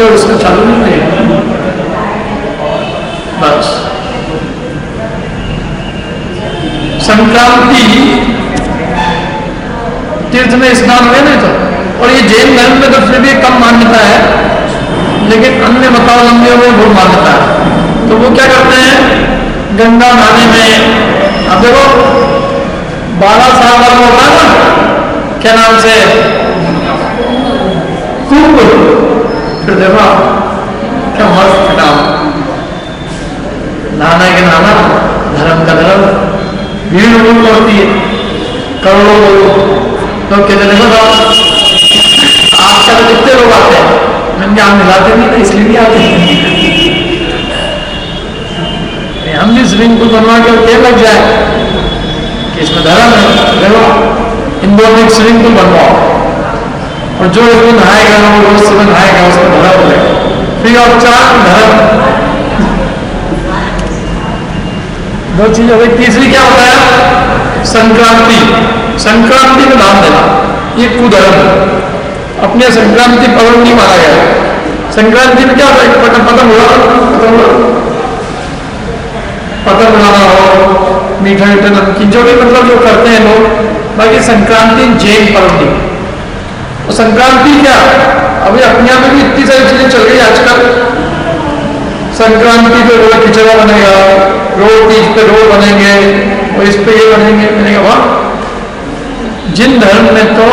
केवल उसको चालू नहीं करेगा बस। संक्रांति तीर्थ में स्नान हुए नहीं तो, और ये जैन धर्म में तो फिर भी कम मान्यता है, लेकिन अन्य मतावलंबियों में बहुत मान्यता है। तो वो क्या करते हैं, गंगा नहाने में, अब देखो 12 साल वाला होता है ना, क्या नाम से, कुंभ, फिर देखो क्या मस्त नाम, नहाना के नहाना, धर्म का धर्म, भीड़ उड़ पड़ती है, करोड़ों लोग तो कहते देखो आजकल कितने लोग आते हैं, मैंने हम मिलाते नहीं ना इसलिए नहीं आते हैं। हम भी स्विमिंग पूल बनवा के क्या लग जाए कि इसमें धर्म है, देखो इंदौर में स्विमिंग पूल बनवाओ, और जो एक दिन नहाएगा वो रोज सुबह नहाएगा उसका धर्म हो, फ्री ऑफ चार्ज धर्म। दो चीज हो गई। तीसरी क्या होता है, संक्रांति, संक्रांति में नाम देना, ये कुधर्म है, अपने संक्रांति पर्व नहीं माना गया। संक्रांति में क्या होता है, पतंग उड़ाना हो, मीठा मीठा नमकीन जो भी मतलब जो करते हैं लोग, बाकी संक्रांति जैन पर्व नहीं। तो संक्रांति क्या, अभी अपने यहाँ में भी इतनी सारी चीजें चल रही है आजकल। संक्रांति पे रोड खिचड़ा बनेगा, रोड तीज पे रोड बनेंगे, और इस पे ये बनेंगे वहां। जिन धर्म में तो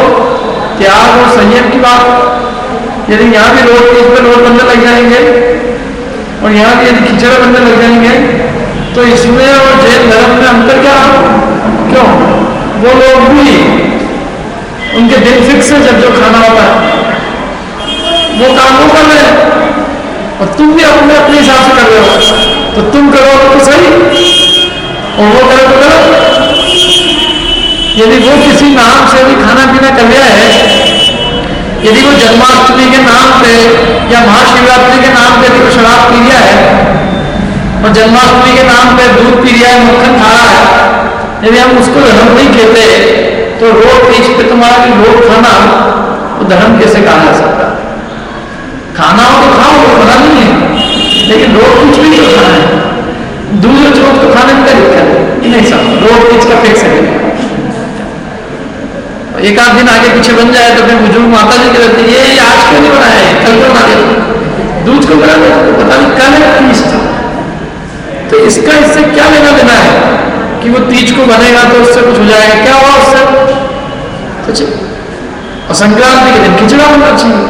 त्याग और संयम की बात, यदि यहाँ भी रोड तीज पे रोड बनने लग जाएंगे और यहाँ भी यदि खिचड़ा बनने लग जाएंगे, तो इसमें और जैन धर्म में अंतर क्या, क्यों, वो लोग भी उनके दिन फिक्स है, जब जो खाना होता है वो काम वो कर रहे हैं, और तुम भी अपने अपने हिसाब से कर रहे हो, तो तुम करो तो सही और वो करो तो करो। यदि वो किसी नाम से भी खाना पीना कर रहा है, यदि वो जन्माष्टमी के नाम पे या महाशिवरात्रि के नाम पे यदि वो शराब पी लिया है, और जन्माष्टमी के नाम पे दूध पी लिया है, मक्खन खा रहा है, यदि हम उसको धर्म नहीं कहते, तो रोड तीज पे तुम्हारा रोड खाना वो धर्म कैसे कहा जा सकता। खाना हो तो खाओ, वो मना नहीं है, लेकिन रोड कुछ भी तो खाना है, दूध और चोट तो खाने में क्या दिक्कत है, नहीं सब रोड तीज का फिक्स है। एक आध दिन आगे पीछे बन जाए तो फिर बुजुर्ग माता जी कहते हैं ये आज क्यों नहीं बनाया है, कल को बना दिया, दूध को बना दिया, पता नहीं कल है तीज था। तो इसका इससे क्या लेना देना है कि वो तीज को बनेगा तो उससे कुछ हो जाएगा, क्या हुआ उससे। और संक्रांति के दिन खिचड़ा बनना चाहिए,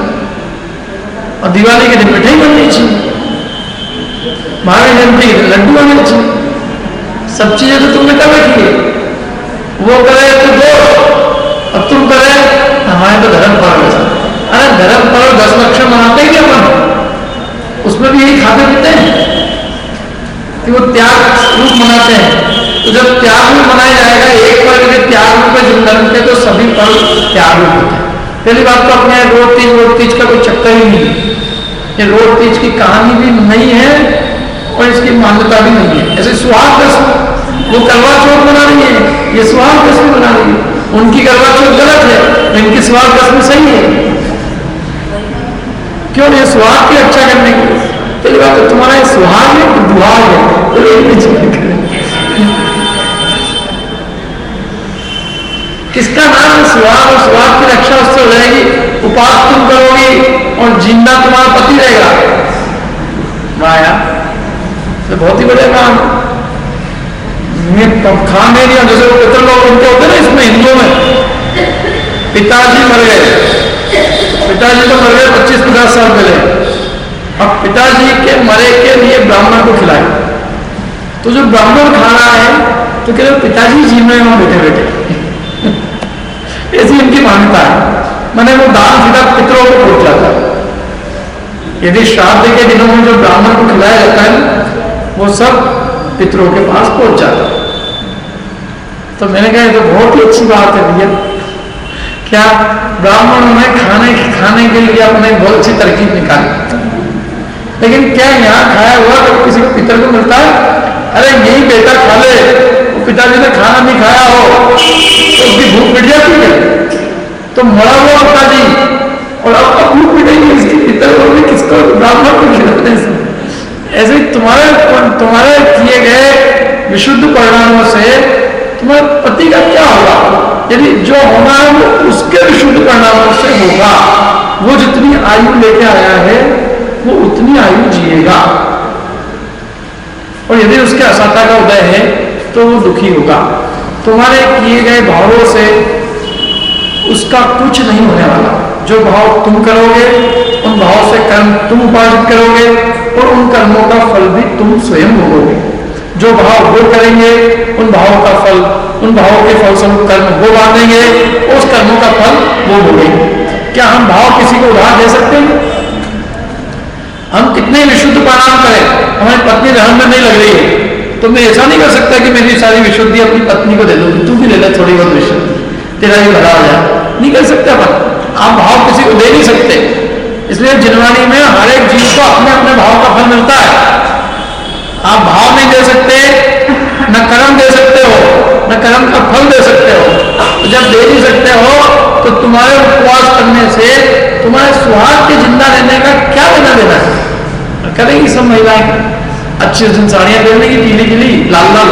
और दिवाली के दिन मिठाई बननी चाहिए, महावीर जयंती के दिन लड्डू बनने चाहिए। सब चीजें तो तुमने कर रखी है, वो करे तो दो, अब तुम करे हमारे तो धर्म पर्व है। अरे धर्म पर्व 10 लक्ष्य मनाते ही अपन, उसमें भी यही खाते पीते हैं कि वो त्याग रूप मनाते हैं। तो जब त्याग रूप मनाया जाएगा, एक पर्व के त्याग रूप है जिन धर्म के, तो सभी पर्व त्याग रूप होते हैं। पहली बात तो अपने रोड तीज का कोई चक्कर ही नहीं है, ये रोड तीज की कहानी भी नहीं है और इसकी मान्यता भी नहीं है। ऐसे सुहाग रस्म वो करवा चौथ बना रही है, ये सुहाग रस्म बना रही है, उनकी करवा चौथ गलत है, इनकी सुहाग रस्म सही है। क्यों, ये सुहाग की रक्षा करने की। पहली बात तो तुम्हारा सुहाग है कि दुहाग है, तो किसका नाम है सुहाग, और सुहाग की रक्षा उससे हो जाएगी, उपास तुम करोगी और जिंदा तुम्हारा पति रहेगा। माया तो बहुत ही बड़े काम खाने नहीं, जैसे वो पितर लोग उनके होते ना, इसमें हिंदुओं में पिताजी मर गए, पिताजी तो मर गए 25-50 साल पहले, अब पिताजी के मरे के लिए ब्राह्मण को खिलाए, तो जो ब्राह्मण खा रहा है तो कह रहे पिताजी जी में वहां बैठे बैठे ऐसी इनकी मान्यता है। मैंने वो दान सीधा पितरों को पहुंच जाता है। यदि श्राद्ध के दिनों में जो ब्राह्मण को खिलाया जाता है वो सब पितरों के पास पहुंच जाता है। तो मैंने कहा तो बहुत ही अच्छी बात है भैया, क्या ब्राह्मणों ने खाने के लिए अपने बहुत अच्छी तरकीब निकाली, लेकिन क्या यहाँ खाया हुआ तो किसी को पितर को मिलता है? अरे यही बेटा खा ले, पिताजी ने खाना नहीं खाया हो तो उसकी भूख मिट जाती है, तो मरा हुआ पिताजी और अब भूख मिटेगी इसकी पितर को भी किसको विशुद्ध परिणामों से तुम्हारे पति का क्या होगा? यदि जो होना है वो उसके विशुद्ध परिणामों से होगा। वो जितनी आयु लेके आया है वो उतनी आयु जिएगा, और यदि उसके असत्ता का उदय है तो वो दुखी होगा। तुम्हारे किए गए भावों से उसका कुछ नहीं होने वाला। जो भाव तुम करोगे उन भाव से कर्म तुम उपार्जित करोगे, और उन कर्मों का फल भी तुम स्वयं भोगोगे। जो भाव वो करेंगे उन भावों का फल, उन भावों के फलस्वरूप कर्म वो बांटेंगे, उस कर्मों का फल वो भोगेंगे। क्या हम भाव किसी को उधार दे सकते हैं? हम कितने विशुद्ध परिणाम करें, हमारी पत्नी धर्म में नहीं लग रही है, तो मैं ऐसा नहीं कर सकता कि मेरी सारी विशुद्धि अपनी पत्नी को दे दो, तू भी ले ले थोड़ी बहुत विशुद्धि, तेरा भी भरा हो जाए। नहीं कर सकते अपन, आप भाव किसी को दे नहीं सकते। इसलिए जिनवाणी में हर एक जीव को अपने अपने भाव का फल मिलता है। आप भाव नहीं दे सकते, न कर्म दे सकते हो, न कर्म का फल दे सकते हो। तो जब दे नहीं सकते हो तो तुम्हारे उपवास करने से तुम्हारे सुहाग के जिंदा रहने का क्या लेना देना है? करेंगी सब महिलाएं अच्छी साड़ियां पहनेगी, पीली पीली लाल लाल,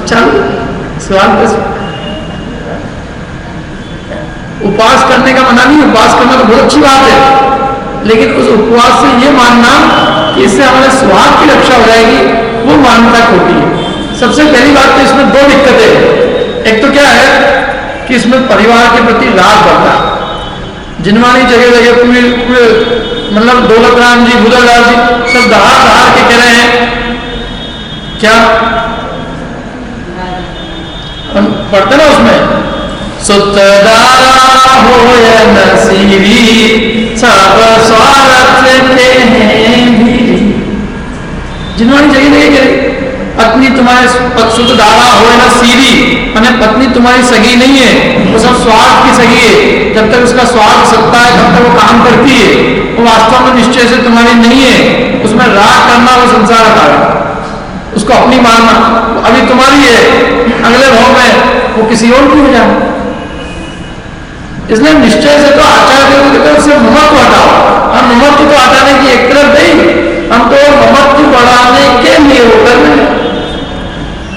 चल सुहाग पे। उपवास करने का मना नहीं, उपवास करना तो बहुत अच्छी बात है, लेकिन उस उपवास से ये मानना कि इससे हमारे सुहाग की रक्षा हो जाएगी, वो मान्यता खोटी है। सबसे पहली बात तो इसमें दो दिक्कतें हैं। एक तो क्या है कि इसमें परिवार के प्रति राग बढ़ता है। जिनवाणी जगह जगह पूरे मतलब दौलत राम जी, बुदरलाल जी सब दहाड़ दहाड़ के कह रहे हैं क्या पढ़ते ना उसमें, सुतदारा हो नसीबी सब स्वार्थ के हैं भी। जिन्होंने जगह जगह कह पत्नी तुम्हारे सुतदारा हो ना सीरी, मैंने पत्नी तुम्हारी सगी नहीं है, वो सब स्वार्थ की सगी है। जब तक उसका स्वार्थ सत्ता है तब तक वो काम करती है, वो वास्तव में निश्चय से तुम्हारी नहीं है। उसमें राग करना वो संसार का है, उसको अपनी मानना। अभी तुम्हारी है, अगले भाव में वो किसी और की हो जाए। इसलिए निश्चय से तो आचार्य से ममत्व हटाओ। हम ममत्व तो हटाने की एक तरफ नहीं, हम तो ममत्व बढ़ाने के लिए वो कर रहे हैं,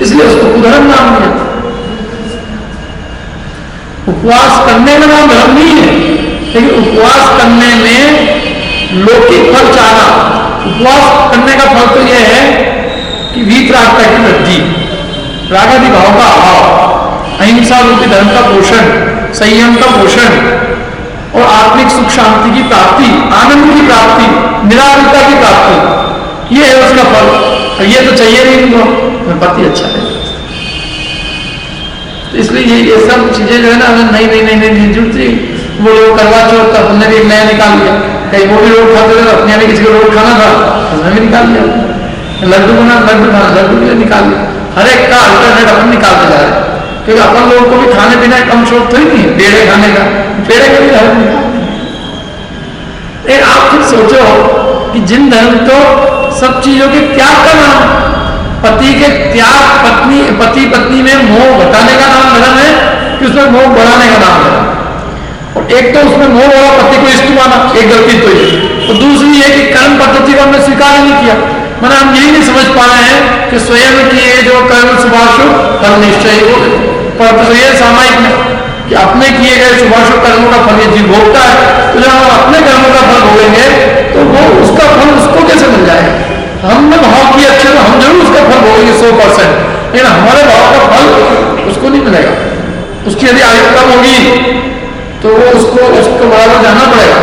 इसलिए उसको कुधर्म नाम दिया। उपवास करने में नाम धर्म नहीं है, लेकिन उपवास करने में लौकिक फल चाहना। उपवास करने का फल तो यह है कि वीतरागता की वृद्धि, रागादि भाव का अभाव, अहिंसा रूपी धर्म का पोषण, संयम का पोषण, और आत्मिक सुख शांति की प्राप्ति, आनंद की प्राप्ति, निराकुलता की प्राप्ति, ये है उसका फल। और ये तो चाहिए नहीं उनको, पति अच्छा है। तो इसलिए ये सब चीजें जो है ना, नहीं नहीं नहीं नहीं जुड़ती। वो लोग करवा चौथ था, हमने भी एक नया निकाल लिया, कहीं वो भी रोड खाते थे, अपने भी किसी को रोड खाना था, हमने भी निकाल लिया। लड्डू बना, लड्डू खाना, लड्डू भी निकाल लिया। हर एक का अल्टरनेट अपन निकालते जा रहे हैं, क्योंकि अपन लोगों को भी खाने पीने कम शौक थोड़ी नहीं है, पेड़े खाने का, पेड़े का भी धर्म निकाल। आप फिर सोचो कि जिन धर्म तो सब चीजों के त्याग का नाम, पति के त्याग, पति पत्नी में मोह घटाने का नाम धर्म है कि उसमें मोह बढ़ाने का नाम है। और एक तो उसमें मोह वाला पति को इष्ट माना, एक गलती तो ये, और दूसरी ये कि कर्म पद्धति को हमने स्वीकार नहीं किया। मैंने हम यही नहीं समझ पा रहे हैं कि स्वयं किए जो कर्म शुभाशुभ फल निश्चय हो, पर ये सामायिक में कि अपने किए गए शुभाशुभ कर्मों का फल ये जीव भोगता है, तो जब हम अपने कर्मों का फल भोगेंगे तो वो उसका फल उसको कैसे मिल जाएगा? हमने भाव किए अच्छे तो हम जरूर उसका फल भोगेंगे 100%, लेकिन हमारे भाव का फल उसको नहीं मिलेगा। उसकी यदि आयु कम होगी तो वो उसको बराबर जाना पड़ेगा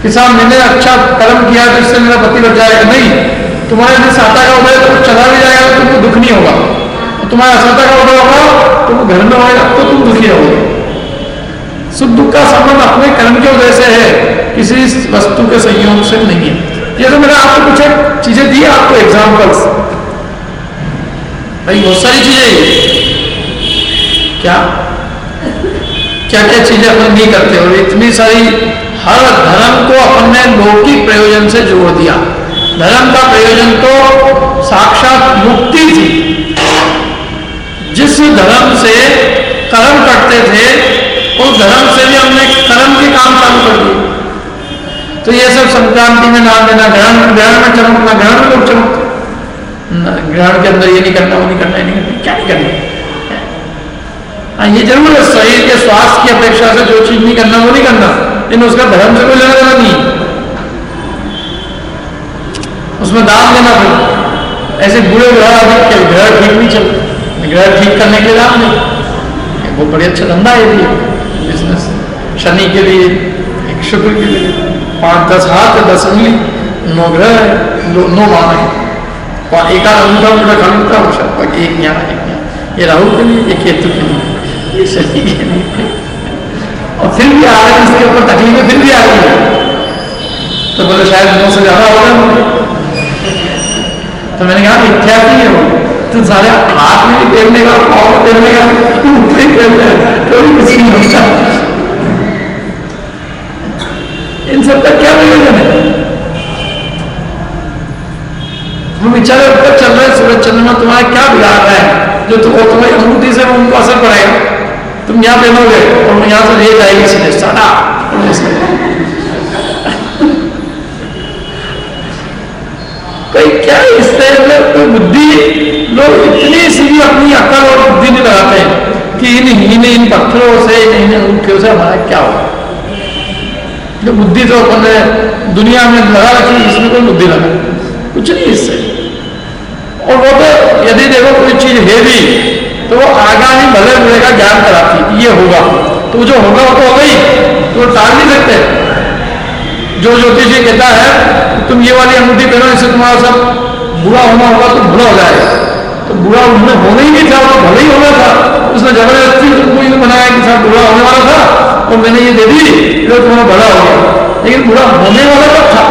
कि साहब मैंने अच्छा कर्म किया तो इससे मेरा पति बच जाएगा। नहीं, तुम्हारे यदि साता का उदय तो चला भी जाएगा तो तुमको दुख नहीं होगा, तुम्हारा साता का उदय होगा तो वो घर में होगा तो तुम दुखी रहोगे। सुख दुख का संबंध अपने कर्म के उदय से है, किसी वस्तु के संयोग से नहीं है। ये तो मैंने आपको कुछ चीजें दी, आपको एग्जाम्पल्स, भाई बहुत सारी चीजें क्या क्या क्या चीजें अपन नहीं करते, और इतनी सारी, हर धर्म को अपन ने लौकिक प्रयोजन से जोड़ दिया। धर्म का प्रयोजन तो साक्षात मुक्ति थी। जिस धर्म से कर्म करते थे उस धर्म से भी हमने कर्म के काम चालू कर दिए। तो ये सब संक्रांति में नाम देना, ग्रहण में चमकना, ग्रहण में लोग चमकते, ग्रहण के अंदर ये नहीं करना, वो नहीं करना, ये नहीं करना, क्या नहीं करना। ये जरूर है शरीर के स्वास्थ्य की अपेक्षा से जो चीज नहीं करना वो नहीं करना, लेकिन उसका धर्म से कोई लेना देना नहीं, उसमें दान देना। फिर ऐसे बुरे ग्रह ठीक नहीं चलते, ग्रह ठीक करने के लिए दान नहीं, वो बड़े अच्छा धंधा है ये बिजनेस। शनि के लिए, एक शुक्र के लिए 5-10 हाथ 10 उंगली, 9 ग्रह है, 9 मान है, और एक अंगूठा उंगूठा खा लेता है, एक यहाँ एक यहाँ, ये राहु के लिए, एक केतु के लिए, ये शनि के लिए। और फिर भी आ रहे हैं इसके ऊपर तकलीफें, फिर भी आ रही है। तो बोले शायद 9 से ज्यादा होगा मुझे। तो मैंने कहा मिथ्या नहीं है वो, तो सारे हाथ में भी फेरने का, पाँव में फेरने का, तो भी कुछ नहीं होता। इन सब का क्या प्रयोजन है? वो बेचारे ऊपर चल रहे हैं, सूरज चंद्रमा तुम्हारा क्या बिगाड़ रहा है जो तुम्हारी अनुभूति से उनको असर पड़ेगा। तुम यहाँ पहनोगे और यहाँ से ले जाएगी सीधे सारा। कोई क्या इससे कोई बुद्धि, लोग इतनी सीधी अपनी अकल और बुद्धि नहीं लगाते हैं कि इन पत्थरों से, इन अंगूठियों से हमारा क्या होगा। जो बुद्धि तो अपन दुनिया में लगा रखी, इसमें कोई बुद्धि लगा कुछ नहीं इससे। और वो तो यदि देखो कोई चीज है भी तो वो आगामी भले बुरे का ज्ञान कराती, ये होगा तो जो होगा वो तो होगा ही, तो टाल नहीं सकते। जो ज्योतिषी कहता है तुम ये वाली अंगूठी पहनो, इससे तुम्हारा सब बुरा होना होगा तो बुरा हो जाएगा, तो बुरा उनमें होना ही नहीं था, वो भले ही होना था। उसने जबरदस्ती तुमको ये बनाया कि साहब बुरा होने वाला था और मैंने ये दे दी तो तुम्हारा भला हो गया, लेकिन बुरा होने वाला कब था?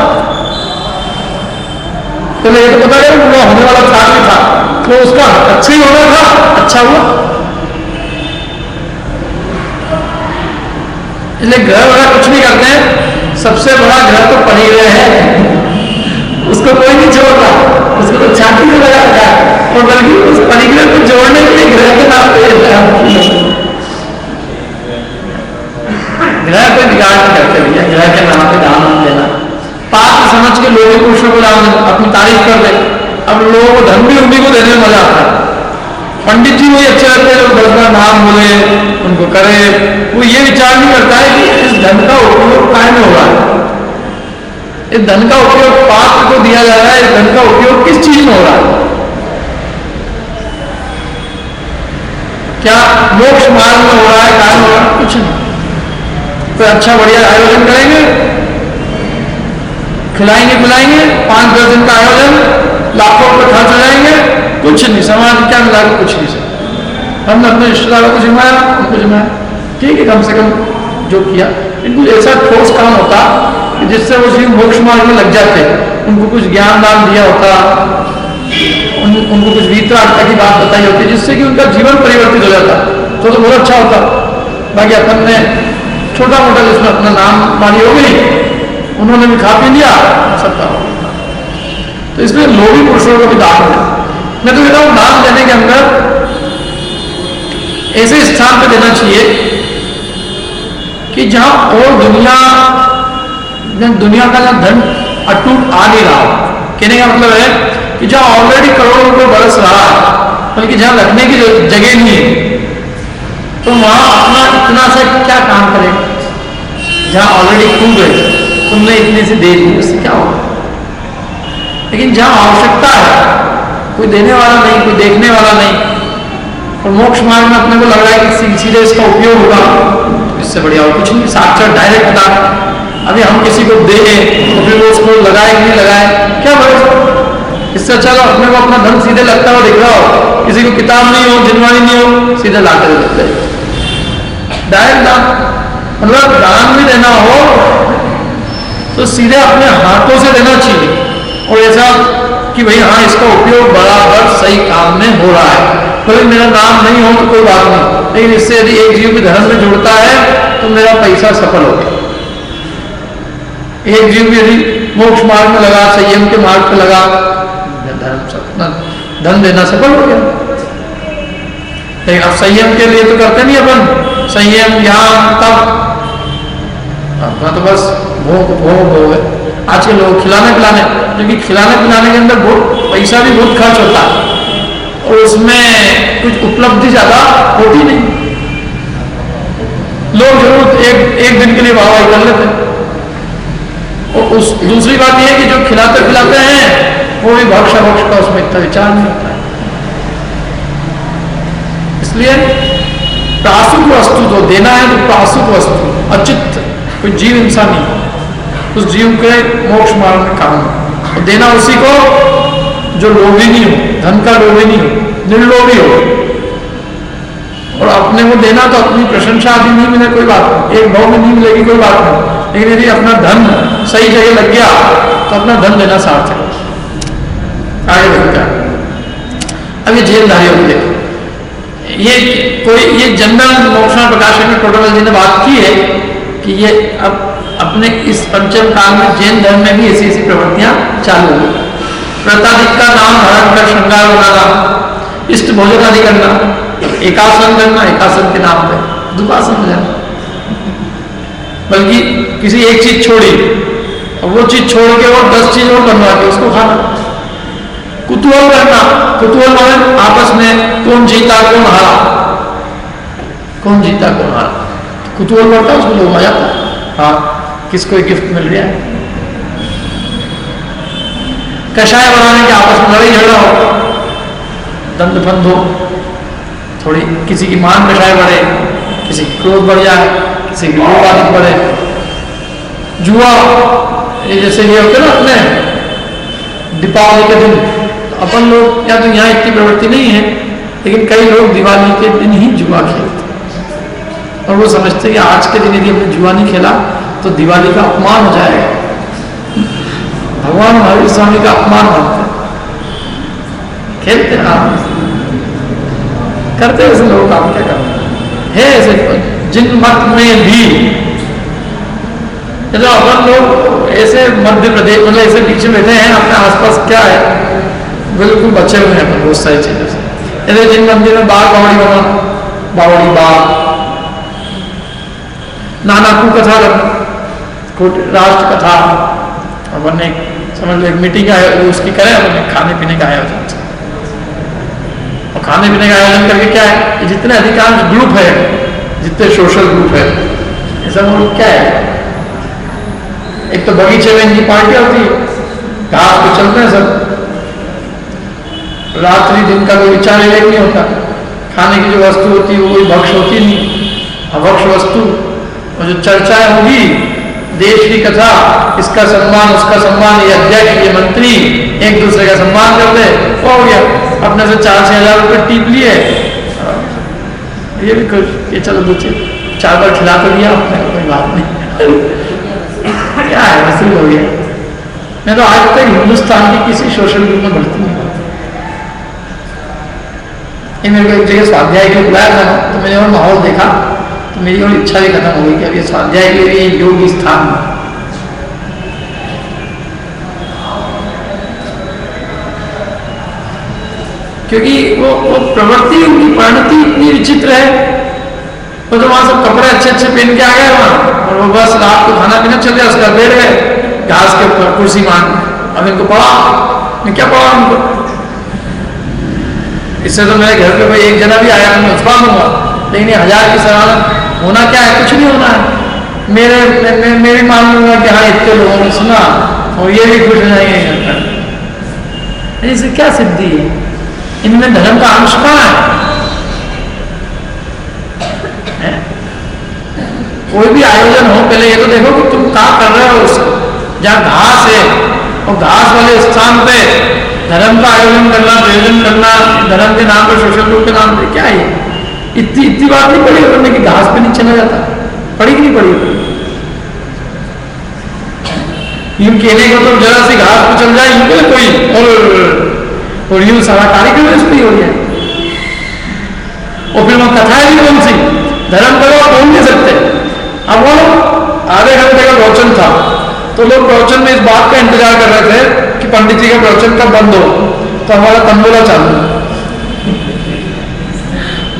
तो ये तो पता है बुरा होने वाला था नहीं था, तो उसका अच्छा ही होना था, अच्छा हुआ। इसलिए ग्रह वगैरह कुछ नहीं करते हैं, सबसे बड़ा ग्रह तो परिग्रह है, उसको कोई नहीं छोड़ता, उसको तो छाती में लगा रखा है। और बल्कि उस परिग्रह को जोड़ने के लिए ग्रह के नाम पे ग्रह पे बिगाड़ नहीं करते भैया, ग्रह के नाम पे दान देना, पात्र समझ के लोगों पुरुषों को दान अपनी तारीफ कर दे। अब लोगों को धन भी उन्हीं को देने में मजा आता है। पंडित जी वही अच्छे लगते हैं, लोग 10 बार नाम बोले, उनको करे, वो ये विचार नहीं करता है कि इस धन का उपयोग काय में हो रहा है, इस धन का उपयोग पात्र को दिया जा रहा है, इस धन का उपयोग किस चीज में हो रहा है। क्या मोक्ष मार्ग में हो रहा है, काय में हो रहा है? कुछ नहीं। कोई अच्छा बढ़िया आयोजन करेंगे, खिलाएंगे पिलाएंगे, 5-10 दिन का आयोजन, लाखों रुपये खर्च हो जाएंगे, कुछ नहीं, समाज क्या मिला, कुछ नहीं सर। हमने अपने रिश्तेदारों को जिम्माया, उनको जिम्माया, ठीक है, कम से कम जो किया। इनको ऐसा ठोस काम होता कि जिससे वो जीव मोक्ष मार्ग में लग जाते, उनको कुछ ज्ञान दान दिया होता, उनको कुछ वीतरागता की बात बताई होती, जिससे कि उनका जीवन परिवर्तित हो जाता, तो बहुत अच्छा होता। बाकी अपन ने छोटा मोटा जिसमें अपना नाम मारी हो गई, उन्होंने भी खा पी लिया, सबका। तो इसलिए लोभी पुरुषों को भी दान है। मैं तो कहता हूं दान देने के अंदर ऐसे स्थान पे देना चाहिए कि जहां और दुनिया का जहां धन अटूट आ नहीं रहा। कहने का मतलब है कि जहां ऑलरेडी करोड़ों रुपए बरस रहा है, बल्कि जहां रखने की जगह नहीं है, तो वहां अपना इतना से क्या काम करेगा। जहां ऑलरेडी खूब है, तुमने इतने से दे दी, उससे क्या होगा। लेकिन जहां आवश्यकता है, कोई देने वाला नहीं, कोई देखने वाला नहीं, और मोक्ष मार्ग में अपने को लग रहा है कि सीधे इसका उपयोग होगा, इससे बढ़िया हो कुछ नहीं। साक्षात डायरेक्ट दान। अभी हम किसी को दे तो फिर वो उसको लगाए कि नहीं लगाए, क्या भरोसा। इससे अच्छा तो अपने को अपना धन सीधे लगता हुआ दिख रहा हो, किसी को किताब नहीं हो, जिनवानी नहीं हो, सीधे ला कर लगता है डायरेक्ट दान। मतलब दान भी देना हो तो सीधे अपने हाथों से देना चाहिए, और ऐसा कि भाई हाँ इसका उपयोग बराबर सही काम में हो रहा है। कोई मेरा नाम नहीं हो तो कोई बात नहीं, लेकिन इससे यदि एक जीव भी धर्म में जुड़ता है तो मेरा पैसा सफल हो गया। एक जीव यदि मोक्ष मार्ग में लगा, संयम के मार्ग पे लगा, धन देना सफल हो गया। लेकिन अब संयम के लिए तो करते नहीं अपन, संयम यहाँ तब अपना तो बस भोग भोग हो गए। आज के लोग खिलाने पिलाने, क्योंकि खिलाने पिलाने के अंदर बहुत पैसा भी बहुत खर्च होता है और उसमें कुछ उपलब्धि ज्यादा होती नहीं। लोग जरूर एक दिन के लिए वाहवाही कर लेते हैं। और उस दूसरी बात यह है कि जो खिलाते पिलाते हैं वो भी भक्ष का उसमें इतना विचार नहीं होता है। इसलिए प्रासुक वस्तु जो देना है तो प्रासुक वस्तु, अचित कोई जीव इंसान नहीं, उस जीव के मोक्ष मार्ग में काम है। और देना उसी को जो लोभी नहीं हो, धन का लोभी नहीं हो, निर्लोभी हो। और अपने को देना तो अपनी प्रशंसा आदि नहीं मिले कोई बात नहीं, एक भाव में नहीं मिलेगी कोई बात नहीं, लेकिन यदि अपना धन सही जगह लग गया तो अपना धन देना सार्थक है। आगे देखते हैं। अब ये जेलधारी होते हैं, ये जनरल मोक्षण प्रकाशन में टोटल जी ने बात की है कि ये अब अपने इस पंचम काल में जैन धर्म में भी ऐसी ऐसी प्रवृत्तियां चालू हुई। व्रताधिक का नाम धारण कर श्रृंगार बनाना, इष्ट भोजन आदि करना, एकासन करना, एकासन के नाम पे दुपासन हो जाना, बल्कि किसी एक चीज छोड़ी और वो चीज छोड़ के और 10 चीज और बनवा के उसको खाना। कुतूहल करना, कुतूहल माने आपस में कौन जीता कौन हारा, कौन जीता कौन हारा, कुतूहल करता है उसको लोग आ जाता है, हाँ किसको गिफ्ट मिल गया। कषाय बनाने के आपस में लड़ाई झगड़ा हो, दंड बंद हो, थोड़ी किसी की मान कषाय बढ़े, किसी की क्रोध बढ़ जाए, किसी की लोभ आदि बढ़े। जुआ, ये जैसे ये होते ना अपने दीपावली के दिन, अपन लोग या तो यहाँ इतनी प्रवृत्ति नहीं है, लेकिन कई लोग दिवाली के दिन ही जुआ खेलते हैं और वो समझते हैं कि आज के दिन यदि हमने जुआ नहीं खेला तो दिवाली का अपमान हो जाएगा। भगवान महावीर स्वामी का अपमान मानते हैं, खेलते हैं आप करते हैं ऐसे लोग काम क्या करते हैं ऐसे जिन मत में भी तो अपन लोग ऐसे मध्य प्रदेश मतलब ऐसे पीछे बैठे हैं, अपने आसपास क्या है बिल्कुल बचे हुए हैं अपन बहुत सारी चीजों से। जैसे जिन मंदिर में बाग बावड़ी बनाना, बावड़ी बाग, नाना कु कथा राष्ट्र कथा, अपन ने समझ लो एक मीटिंग का उसकी करें, अपन खाने पीने का आयोजन, और खाने पीने का आयोजन करके क्या है, जितने अधिकांश ग्रुप है, जितने सोशल ग्रुप है, ऐसा वो क्या है, एक तो बगीचे में इनकी पार्टी होती है, घास पे चलते हैं सब, रात्रि दिन का कोई विचार एक नहीं होता, खाने की जो वस्तु होती है वो कोई भक्ष होती नहीं, अभक्ष वस्तु, और जो चर्चाएं होगी देश की कथा, इसका सम्मान उसका सम्मान, ये अध्यक्ष ये मंत्री एक दूसरे का सम्मान करते, हो गया अपने से 4-6 हज़ार रुपये टीप लिए, ये भी कुछ ये चलो बच्चे 4 बार खिला तो दिया आपने, कोई बात नहीं क्या है वसूल हो गया। मैं तो आज तक हिंदुस्तान की किसी सोशल ग्रुप में भर्ती नहीं होती। मेरे को एक जगह स्वाध्याय के लिए बुलाया था तो मैंने और माहौल देखा तो मेरी और इच्छा भी खत्म हो गई कि अब ये स्वाध्याय के लिए योग्य स्थान है। क्योंकि वो प्रवृत्ति उनकी परिणति इतनी विचित्र है, वो तो वहां सब कपड़े अच्छे अच्छे पहन के आ गए वहां, और वो बस रात को खाना पीना चल गया, उसका बैठ गए घास के ऊपर कुर्सी मान, अब इनको पढ़ा, मैं क्या पढ़ा उनको, इससे तो मेरे घर पे कोई एक जना भी आया मैं उठवा दूंगा, लेकिन ये 1000 की सवाल होना क्या है, कुछ नहीं होना है। मेरे मान लूंगा कि हाँ इतने लोगों ने सुना और ये भी खुश हो जाएंगे, इससे क्या सिद्धि है, इनमें धर्म का अंश कहाँ है? कोई भी आयोजन हो पहले ये तो देखो कि तुम क्या कर रहे हो, उसको जहाँ घास है और घास वाले स्थान पे धर्म का आयोजन करना, प्रयोजन करना, धर्म के नाम पर सोशल ग्रुप के नाम पे क्या है, इतनी बात नहीं पड़ी करने की घास पे नहीं चला जाता, पड़ी कि नहीं पड़ी? यूं कहने को तो जरा सी घास पे चल जाए यूं कोई और यूं सारा कार्यक्रम इस पर हो जाए, और फिर वहां कथाएं भी कौन सी, धर्म करो आप बोल नहीं सकते। अब वो आधे घंटे का प्रवचन था तो लोग प्रवचन में इस बात का इंतजार कर रहे थे कि पंडित जी का प्रवचन कब बंद हो, तो हमारा तंबोला चालू।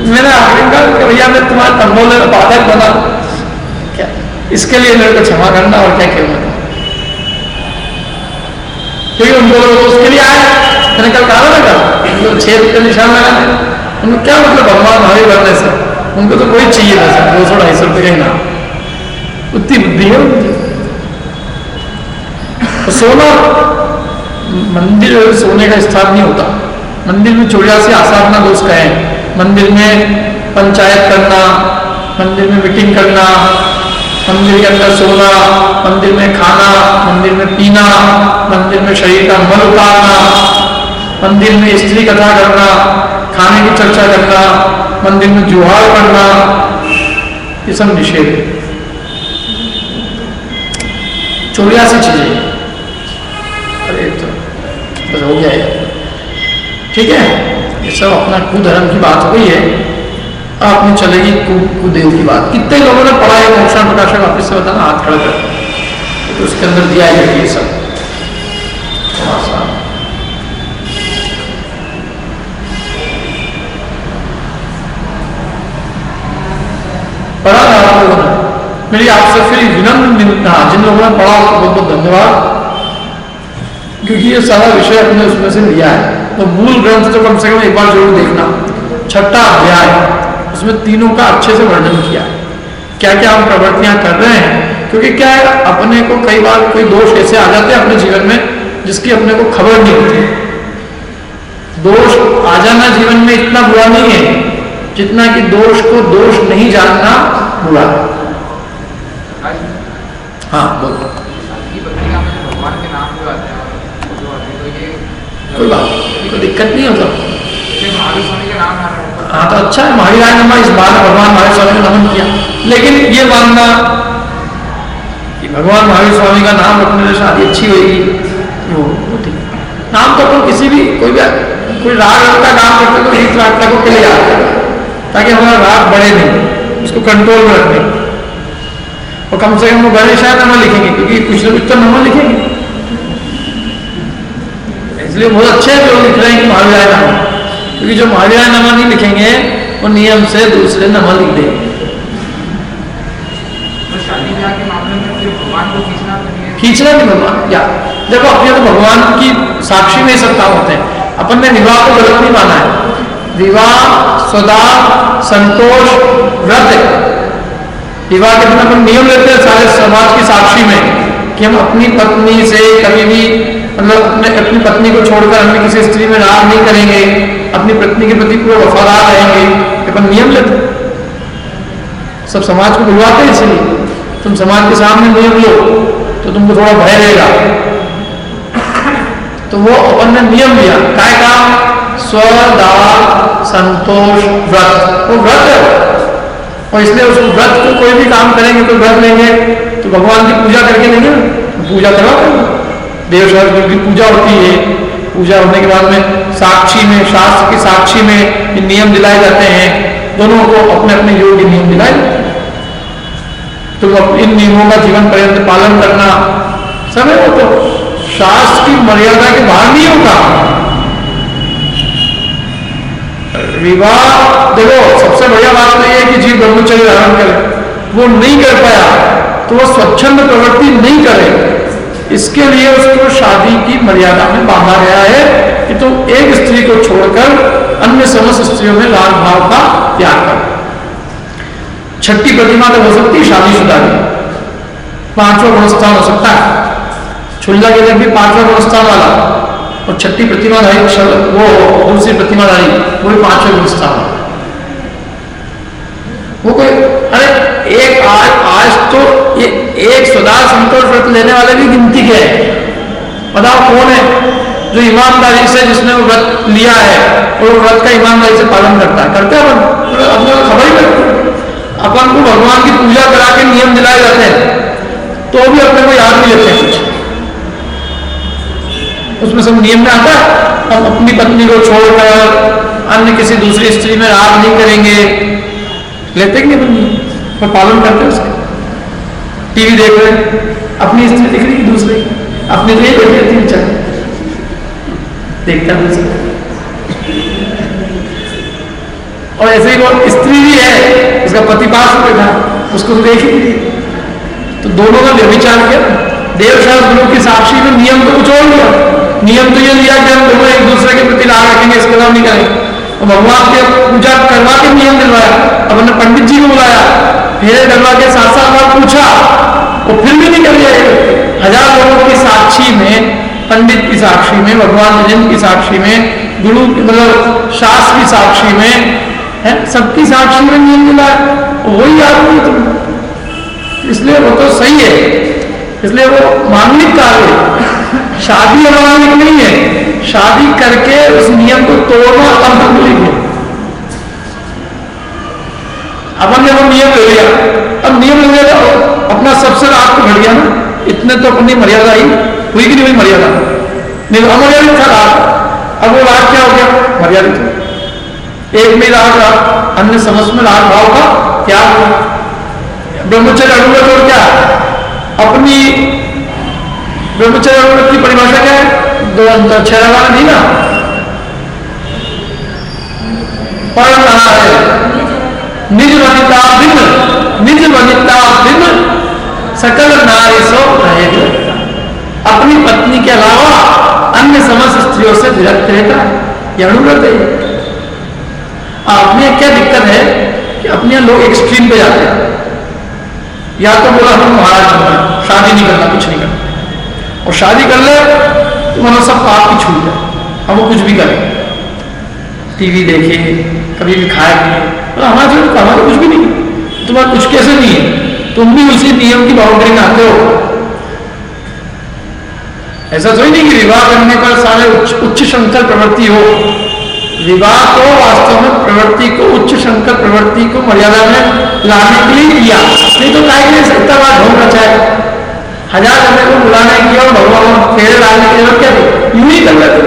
मैंने आखिर कहा कि भैया मैं तुम्हारे तंबोले में बाधक बना क्या, इसके लिए मेरे को क्षमा करना और क्या कहूँगा। क्योंकि उनको लोग उसके लिए आए। मैंने कल कहा ना, तो 6 का निशान लगाने, उनको क्या मतलब भगवान भावी बनने से, उनको तो कोई चाहिए था सर 200-250 रुपये का इनाम, उतनी बुद्धि है उनकी। तो सोना, मंदिर सोने का स्थान नहीं होता। मंदिर में 84 आसाधना दोष कहें, मंदिर में पंचायत करना, मंदिर में मीटिंग करना, मंदिर के अंदर सोना, मंदिर में खाना, मंदिर में पीना, मंदिर में शरीर का मल उतारना, मंदिर में स्त्री कथा करना, खाने की चर्चा करना, मंदिर में जुहार करना, ये सब निषेध है। 84 चीजें। अरे तो बस हो गया है, ठीक है। ये सब अपना कुधर्म की बात हो गई है। आपने चलेगी कुदेव की बात। कितने लोगों ने पढ़ा है मोक्षण प्रकाशक ऑफिस से, बताना हाथ खड़ा कर, तो उसके अंदर दिया है ये सब पढ़ा ना आप लोगों ने। मेरी आपसे फिर विनम्र, जिन लोगों ने पढ़ा उसको बहुत बहुत धन्यवाद, क्योंकि ये सारा विषय अपने उसमें से लिया है। तो मूल ग्रंथ तो कम से कम एक बार जरूर देखना। 6वां अध्याय, उसमें तीनों का अच्छे से वर्णन किया है, क्या क्या हम प्रवृत्तियां कर रहे हैं। क्योंकि क्या है, अपने को कई बार कोई दोष ऐसे आ जाते हैं अपने जीवन में जिसकी अपने को खबर नहीं होती। दोष आ जाना जीवन में इतना बुरा नहीं है जितना कि दोष को दोष नहीं जानना बुरा है। हाँ बोलो। कोई बात, कोई दिक्कत नहीं होता। हाँ तो अच्छा है, महावीर नमः, इस बार भगवान महावीर स्वामी का नमन किया। लेकिन ये मानना कि भगवान महावीर स्वामी का नाम रखने से शादी अच्छी होगी, वो ठीक। नाम तो अपन किसी भी कोई राग का नाम रखते तो रीत रागता को के लिए आता है, ताकि हमारा राग बढ़े नहीं, उसको कंट्रोल में रखने। और कम से कम वो गणेशाय नमः लिखेंगे, क्योंकि कुछ न कुछ तो नमः लिखेंगे। इसलिए बहुत अच्छे जो लिख रहे हैं कि महावीराय नमः, क्योंकि जो महावीराय नमः नहीं लिखेंगे वो नियम से दूसरे नमः लिख देंगे। तो शादी ब्याह के मामले में भगवान को खींचना नहीं भगवान, या देखो अपने तो भगवान की साक्षी में सब काम होते हैं। अपन ने विवाह को गलत नहीं माना है। विवाह सदा संतोष व्रत है। विवाह के दिन अपन नियम लेते हैं सारे समाज की साक्षी में कि हम अपनी पत्नी से कभी भी, मतलब अपनी पत्नी को छोड़कर अन्य किसी स्त्री में राग नहीं करेंगे, अपनी पत्नी के प्रति पूरा वफादार रहेंगे। अपन नियम लेते, सब समाज को बुलवाते हैं। इसलिए तुम समाज के सामने नियम लो तो तुमको थोड़ा भय रहेगा। तो वो अपन ने नियम लिया, काय का स्वदान संतोष व्रत, वो व्रत है। और इसलिए उस व्रत को कोई भी काम करेंगे, कोई व्रत लेंगे तो भगवान की पूजा करके लेंगे ना, पूजा करवा देव शास्त्र की पूजा होती है। पूजा होने के बाद में साक्षी में, शास्त्र की साक्षी में इन नियम दिलाए जाते हैं। दोनों को अपने अपने योग्य नियम दिलाए, तो इन नियमों का जीवन पर्यंत पालन करना समय वो तो शास्त्र की मर्यादा के बाहर नहीं होगा। विवाह देखो सबसे बढ़िया बात तो यह है कि जीव ब्रह्मचर्य धारण करे, वो नहीं कर पाया तो वो स्वच्छंद प्रवृत्ति नहीं करे। इसके लिए उसको शादी की मर्यादा में बांधा गया है कि तुम एक स्त्री को छोड़कर अन्य समस्त स्त्रियों में राग भाव का त्याग कर। छठी प्रतिमा तो हो सकती है शादीशुदा की, 5वां गुणस्थान हो सकता है। छुल्ला के लिए भी 5वां गुणस्थान वाला, और छठी प्रतिमाधारी वो दूसरी प्रतिमाधारी वो भी 5वें गुणस्थान। वो कोई अरे एक आज तो ये एक सदा संतोष व्रत लेने वाले भी गिनती के हैं। बताओ कौन है जो ईमानदारी से, जिसने वो व्रत लिया है और व्रत का ईमानदारी से पालन करता है? करते हैं अपन, अपने को खबर ही करते। अपन को भगवान की पूजा करा के नियम दिलाए जाते हैं तो भी अपने को याद नहीं लेते कुछ। उसमें सब नियम में आता है हम अपनी पत्नी को छोड़कर अन्य किसी दूसरी स्त्री में राग नहीं करेंगे, लेते कि नहीं पर पालन करते उसके। टीवी देख रहे, अपनी स्त्री दिख रही दूसरी, अपनी तो ये बैठी रहती है बेचारी, देखता दूसरी। और ऐसे ही वो स्त्री भी है, उसका पति पास में बैठा, उसको तो देख ही, तो दोनों का व्यभिचार किया। देवशास्त्र गुरु की साक्षी में नियम तो कुछ और लिया, नियम तो ये लिया कि हम दोनों एक दूसरे के प्रति राग रखेंगे, इसके अलावा नहीं करेंगे। तो भगवान के पूजा करवा के नियम दिलवाया, अपने पंडित जी को बुलाया, फेरे डलवा के 7 बार पूछा, वो फिर भी नहीं कर लिया। 1000 लोगों की साक्षी में, पंडित की साक्षी में, भगवान जिन की साक्षी में, गुरु मतलब शास्त्र की साक्षी में है, सबकी साक्षी में नियम दिलाया, वही आदमी तुम। इसलिए वो तो सही है, इसलिए वो मांगलिक कार्य है, शादी अमांगलिक नहीं है। शादी करके उस नियम को तोड़ना अमांगलिक है। अपन ने वो नियम ले लिया, अब नियम ले लिया अपना सबसे राग तो घट गया ना, इतने तो अपनी मर्यादा ही हुई कि नहीं हुई मर्यादा, नहीं अमर्यादित था राग, अब वो राग क्या हो गया, मर्यादित हो। एक में राग रहा, अन्य समस्त में राग भाव का त्याग हुआ। ब्रह्मचर्य अनुव्रत और क्या, अपनी ब्रह्मचर्य अनुव्रत की परिभाषा क्या है, 2 अंतर 6 लगाना नहीं ना, पढ़ रहा है निज वनिता भिन्न, निज वनिता भिन्न सकल नारी सो रहेगा, अपनी पत्नी के अलावा अन्य समस्त स्त्रियों से विरक्त रहता है, यह अनुव्रत है। अपने क्या दिक्कत है कि अपने लोग एक्सट्रीम पे जाते हैं, या तो बोला हम महाराज बनना, शादी नहीं करना, कुछ नहीं करना, और शादी कर ले तो मतलब सब पाप की छूट है, हम वो कुछ भी करें, टीवी देखे, कभी भी खाए पिए, तो हमारा कुछ भी नहीं, तुम्हारा कुछ कैसे नहीं है, तुम भी उसी नियम की बाउंड्री में आते हो। ऐसा तो ही नहीं कि विवाह करने पर सारे उच्च शंकर प्रवृत्ति हो। विवाह तो वास्तव में प्रवृत्ति को, उच्च शंकर प्रवृत्ति को मर्यादा में लाने के लिए किया, नहीं तो काय के लिए सत्ता बात ढोंग रचा है। 1000 जने को बुलाने किया और भगवान फेरे लाने के लिए क्या थे, यूं ही कर लेते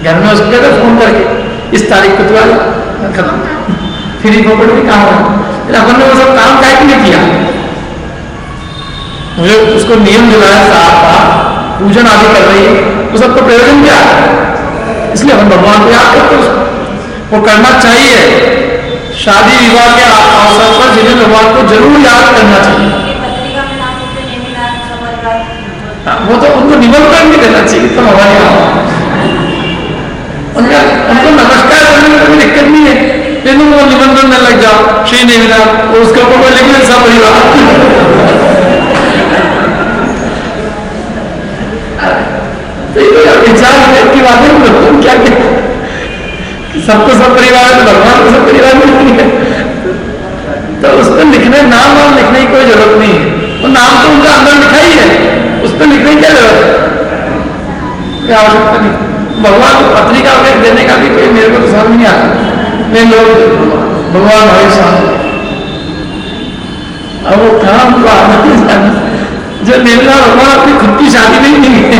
घर में, उसको कहते फोन करके इस तारीख को तो खत्म, फ्री पॉकेट भी काम है। अपन ने वो सब काम काय के लिए किया, मुझे उसको नियम दिलाया साहब का, पूजन आदि कर रही है, वो सबका प्रयोजन क्या है, इसलिए हम भगवान को याद करते हैं, वो करना चाहिए। शादी विवाह के अवसर पर जिन्हें भगवान को जरूर याद करना चाहिए। वो तो उनको निमंत्रण भी देना चाहिए, तो हमारे यहाँ उनको नमस्कार करने में कोई दिक्कत नहीं है, लेकिन वो निमंत्रण में लग जाओ, श्री नेमिनाथ, उसके ऊपर लिख लें सब परिवार। विचार की बात है, क्या सबको सब परिवार है, भगवान को सब परिवार नहीं है, तो उस पर लिखने नाम वाम लिखने की कोई जरूरत नहीं है, वो नाम तो उनका अंदर लिखा ही है, उस पर लिखने की क्या जरूरत है, कोई आवश्यकता नहीं। भगवान को पत्रिका वगैरह देने का भी कोई मेरे को तो समझ नहीं आता, मैं लोग भगवान भाई साहब अब वो काम को आना जो निर्णय भगवान अपनी खुद की शादी में नहीं है।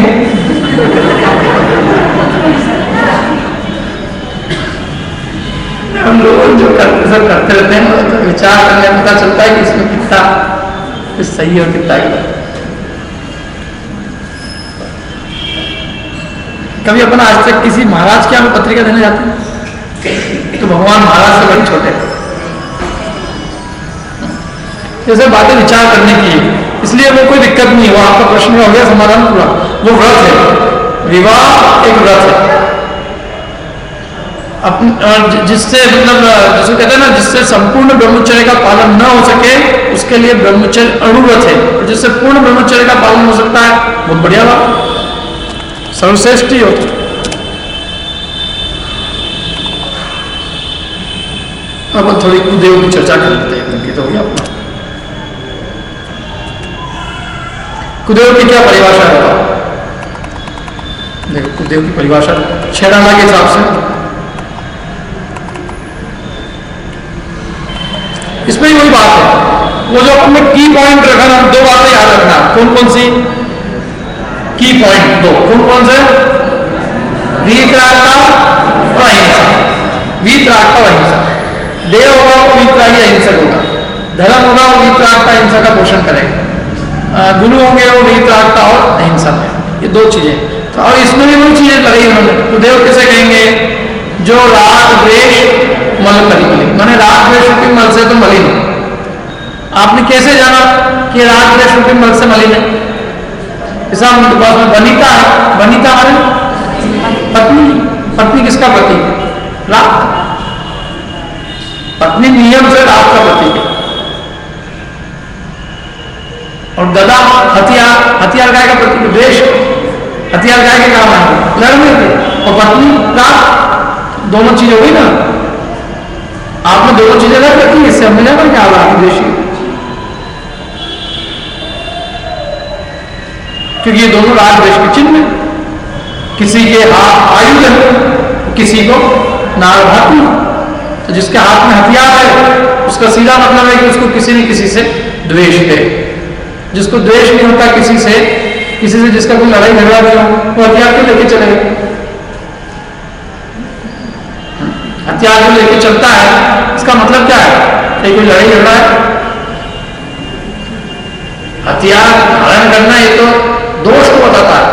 हम लोग जो सब करते रहते हैं, तो विचार करने में पता चलता है कि इसमें कितना सही और कितना गलत। कभी अपन आज तक किसी महाराज के यहाँ पत्रिका देने जाते हैं तो भगवान महाराज से बड़े छोटे, जैसे बातें विचार करने की, इसलिए वो कोई दिक्कत नहीं, वो आपका प्रश्न हो गया, समाधान पूरा। वो व्रत है, विवाह एक व्रत है, जिससे मतलब जिसे कहते हैं ना, जिससे संपूर्ण ब्रह्मचर्य का पालन न हो सके उसके लिए ब्रह्मचर्य अनुव्रत है, जिससे पूर्ण ब्रह्मचर्य का पालन हो सकता है, बहुत बढ़िया बात, सर्वश्रेष्ठ ही हो। अब थोड़ी कुदेव की चर्चा कर लेते हैं, क्योंकि तो हो गया अपना। कुदेव की क्या परिभाषा है, देखो कुदेव की परिभाषा छेड़ाना के हिसाब से, इसमें वही बात है, वो जो अपने की पॉइंट रखना, 2 बातें याद रखना, कौन कौन सी की पॉइंट, 2 कौन कौन से, वीतरागता और अहिंसा। वीतरागता और अहिंसा, देव होगा वो वीतरागी अहिंसक होगा, धर्म होगा वो वीतरागता अहिंसा का पोषण करेगा, गुरु होंगे वो वीतरागता और अहिंसा में, ये 2 चीजें। तो और इसमें भी वो चीजें लगाई उन्होंने, तो देव किसे कहेंगे, जो राग द्वेष मल मलिन, मैंने राग द्वेष रूपी मल से तो मलिन है। आपने कैसे जाना कि राग द्वेष रूपी मल से मलिन है, जैसा उनके पास में वनिता है, वनिता माने पत्नी। पत्नी किसका पति? रात। पत्नी नियम से रात का पति है। और गदा हथियार, हथियार गाय का प्रति द्वेष, हथियार गाय के काम है लड़ने के, और पत्नी रात, दोनों चीजें हुई ना। आपने दोनों चीजें रख रखी, इससे हमने जाना क्या राग द्वेष, क्योंकि ये दोनों राग द्वेष के चिन्ह है। किसी के हाथ आयुध है, किसी को नारभाती। तो जिसके हाथ में हथियार है उसका सीधा मतलब है कि उसको किसी न किसी से द्वेष है। जिसको द्वेष नहीं होता किसी से जिसका कोई लड़ाई झगड़ा नहीं हो, वो हथियार क्यों लेके चलेगा? हथियार जो लेके चलता है इसका मतलब क्या है? कि कोई लड़ाई झगड़ा है। हथियार धारण करना ये तो दोष को बताता है।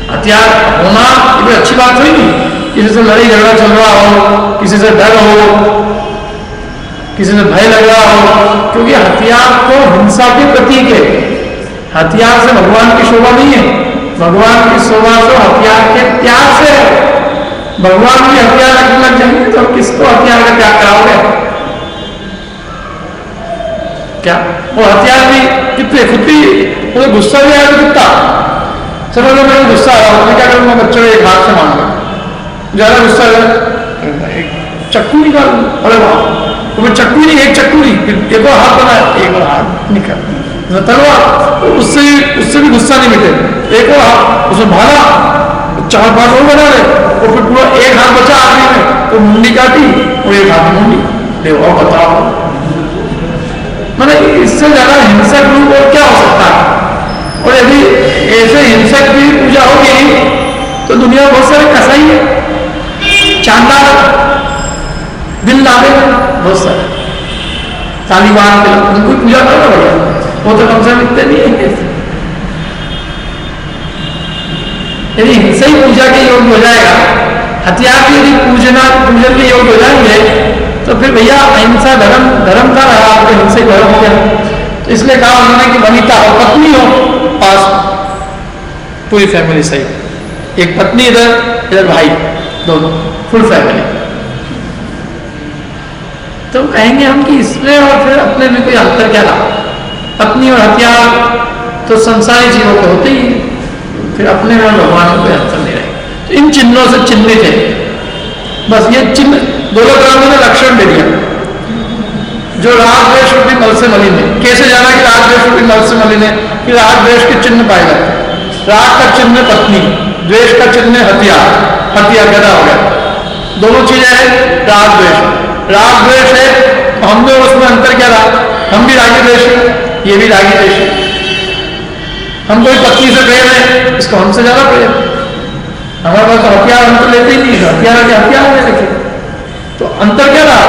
हथियार होना ये कोई अच्छी बात हुई नहीं। किसी से लड़ाई झगड़ा चल रहा हो, किसी से डर हो, किसी से भय लग रहा हो, क्योंकि हथियार तो हिंसा के प्रतीक है। हथियार से भगवान की शोभा नहीं है। भगवान की शोभा तो हथियार के त्याग से है। भगवान भी हथियार रखने लग जाएंगे तो किसको हथियार का त्याग कराओगे? क्या वो हथियार भी कितने खुद भी मुझे गुस्सा भी आया तो कितना, चलो तो मेरे गुस्सा आ रहा हूँ, क्या करूँगा? बच्चों एक हाथ से मारूंगा, ज्यादा गुस्सा है एक चक्कू निकाल, अरे वाह तो मैं चक्कू नहीं, एक चक्कू नहीं, एक और हाथ बनाया, एक और हाथ निकाल तलवार, उससे भी गुस्सा नहीं मिटे, एक और हाथ उसमें भागा, 4-5 और बना रहे, और फिर पूरा एक हाथ बचा आदमी में, तो मुंडी काटी और एक हाथ मुंडी, देखो और बताओ, मतलब इससे ज्यादा हिंसक रूप और क्या हो सकता है? और यदि ऐसे हिंसक की पूजा होगी तो दुनिया में बहुत सारे कसाई है, चांदार दिल लावे बहुत सारे तालिबान के लोग, उनको पूजा करना बढ़िया, वो तो कम से कम इतने नहीं है। यदि हिंसा ही पूजा के योग्य हो जाएगा, हथियार की यदि पूजन के योग्य हो जाएंगे तो फिर भैया अहिंसा धर्म का रहा, आपको हिंसा ही धर्म हो गया। तो इसलिए कहा उन्होंने कि वनिता हो, पत्नी हो पास, पूरी फैमिली सही, एक पत्नी इधर भाई, दोनों फुल फैमिली। तो कहेंगे हम कि इसमें और फिर अपने में कोई अंतर क्या रहा? पत्नी और हथियार तो संसारी जीवों के होते ही है, फिर अपने में भगवान में कोई अंतर नहीं रहे। तो इन चिन्हों से चिन्हित है, बस ये चिन्ह दोनों ग्रंथों ने लक्षण दे दिया। जो राग द्वेष रूपी मल से मलिन है, कैसे जाना कि राग द्वेष रूपी मल से मलिन है? कि राग द्वेष के चिन्ह पाए जाते हैं। राग का चिन्ह पत्नी, द्वेष का चिन्ह हथियार, हथियार गदा हो गया। दोनों चीजें हैं राग द्वेष। राग द्वेष है, हम में उसमें अंतर क्या रहा? हम भी रागी द्वेष है, ये भी रागी द्वेष है। हम कोई पत्नी से प्रेम है, इसको हमसे ज्यादा प्रेम, हमारे पास तो हथियार हम तो लेते ही नहीं, हथियार में लेते। तो अंतर क्या रहा?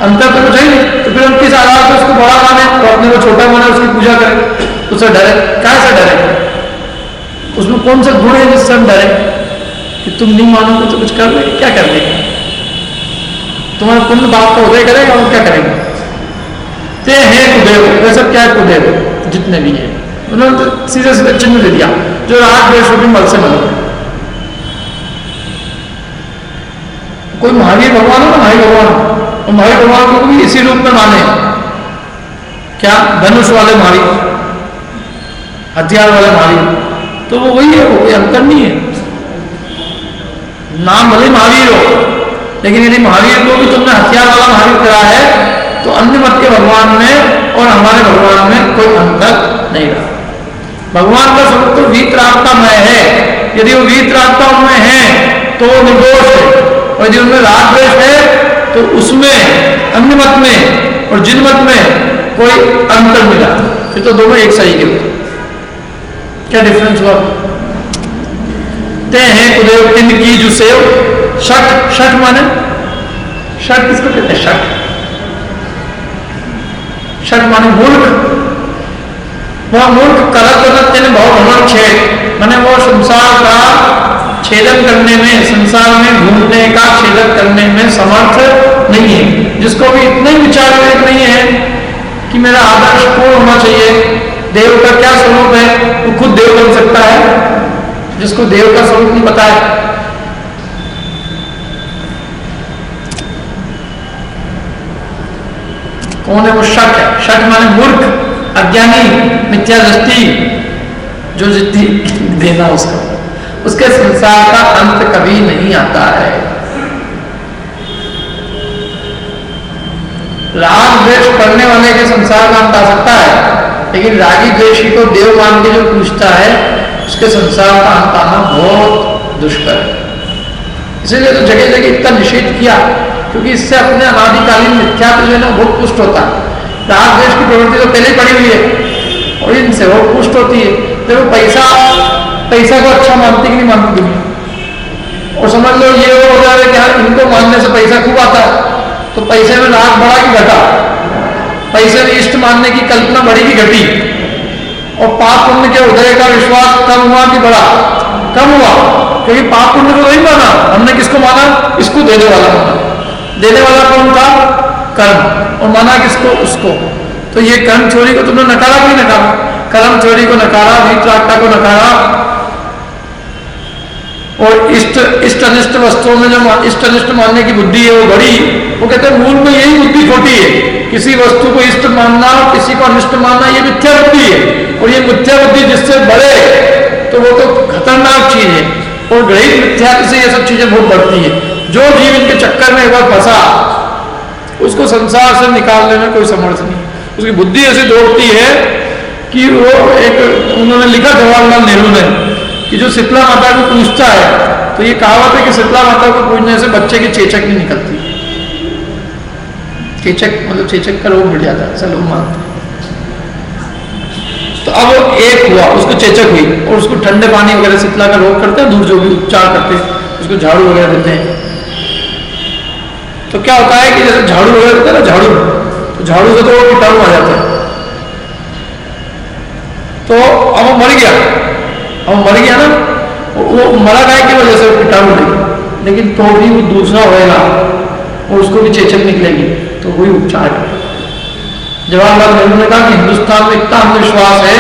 अंतर तो कुछ है नहीं। तो फिर हम किस आधार पर उसको बड़ा माने, तो अपने को छोटा माने, उसकी पूजा करें, उससे डरे? क्या से डरे? उसमें कौन सा गुण है जिससे हम डरे कि तुम नहीं मानोगे तो कुछ कर लेंगे? क्या कर लेंगे? तुम्हारा पुण्य बाप का उदय करेगा, और क्या करेंगे? ते हैं कुदेव, वैसे क्या है कुदेव जितने भी है, उन्होंने तो सीधे सीधे चिन्ह दे दिया जो राग द्वेष रूपी मल से मलिन। कोई महावीर भगवान हो ना, महावीर भगवान को भी इसी रूप में माने, क्या धनुष वाले महावीर, हथियार वाले महावीर, तो वो वही है, वो कोई अंतर नहीं है। नाम भले महावीर हो, लेकिन यदि महावीर को भी तुमने हथियार वाला महावीर करा है तो अन्य मत के भगवान में और हमारे भगवान में कोई अंतर नहीं रहा। भगवान का स्वरूप तो वीतरागतामय है। यदि वो वीतरागतामय है तो वो निर्दोष है, और यदि उनमें राग द्वेष है तो उसमें अन्य मत में और जिन मत में कोई अंतर मिला, फिर तो दोनों एक सही के होते। क्या डिफरेंस हुआ? ते हैं कुदेव तिन की जो सेव शठ, शठ माने शठ किसको कहते हैं? शठ माने मूर्ख। वह मूर्ख करत तेने भाव भ्रमण छेद, माने वो संसार का छेदन करने में, संसार में घूमने का छेदन करने में समर्थ नहीं है। जिसको भी इतने विचार विवेक नहीं है कि मेरा आदर्श कौन होना चाहिए, देव का क्या स्वरूप है, जिसको देव का स्वरूप नहीं पता है। कौन है वो? शठ है। शठ माने मूर्ख, अज्ञानी, मिथ्या दृष्टि, जो जिद्दी देना उसका, उसके संसार का अंत कभी नहीं आता है। राग द्वेष करने वाले के संसार का अंत आ सकता है, लेकिन रागी द्वेषी को देव मान के जो पूछता है उसके संसार का अंत आना बहुत दुष्कर है। इसीलिए तो जगह जगह इतना निषेध किया, क्योंकि इससे अपने अनादिकालीन मिथ्यात्व जो है ना बहुत पुष्ट होता है। राग द्वेष की प्रवृत्ति तो पहले पड़ी हुई है और इनसे वो पुष्ट होती है। देखो पैसा को अच्छा मानती कि नहीं मानती दुनिया, और समझ लो ये हो रहा है कि हाँ इनको मानने से पैसा खूब आता है, तो पैसे में राग बढ़ा कि घटा, पैसे में इष्ट मानने की कल्पना बढ़ी कि घटी, और पाप पुण्य के उदय का विश्वास कम हुआ कि बढ़ा? कम हुआ, क्योंकि पाप पुण्य को नहीं माना हमने। किसको माना? इसको देने वाला माना। देने वाला कौन था? कर्म। और माना किसको? उसको। तो ये कर्म चोरी को तुमने नकारा कि नकारा? कर्म चोरी को नकारा, वीतरागता को नकारा, और इष्ट अनिष्ट वस्तुओं में जो इष्ट अनिष्ट मानने की बुद्धि है वो बड़ी। वो कहते हैं मूल में यही बुद्धि खोटी है, किसी वस्तु को इष्ट मानना और किसी को अनिष्ट मानना ये मिथ्या बुद्धि है। और ये मिथ्या बुद्धि जिससे बढ़े तो वो तो खतरनाक चीज है, और ग्रहित मिथ्या से ये सब चीजें बहुत बढ़ती है। जो जीव इनके चक्कर में एक बार फंसा उसको संसार से निकालने में कोई समर्थ नहीं। उसकी बुद्धि ऐसी दौड़ती है कि वो एक, उन्होंने लिखा जवाहरलाल नेहरू ने कि जो शीतला माता को पूछता है, तो ये कहावत है कि शीतला माता को पूछने से बच्चे की चेचक नहीं निकलती। चेचक मतलब चेचक का रोग मिट जाता है, ऐसा लोग मानते हैं। तो अब एक हुआ, उसको चेचक हुई, और उसको ठंडे पानी वगैरह शीतला का रोग करते हैं, दूर जो भी उपचार करते हैं, उसको झाड़ू वगैरह देते हैं। तो क्या होता है कि जैसे झाड़ू वगैरह देते हैं ना, झाड़ू, तो झाड़ू से तो वो कीटाणु आ जाते हैं। तो अब वो मर गया, ना, वो मरा गाय की वजह से कीटाणु नहीं, लेकिन तो भी वो दूसरा होएगा और उसको भी चेचक निकलेगी, तो वही उपचार है। जवाहरलाल नेहरू ने कहा कि हिंदुस्तान में इतना अंधविश्वास है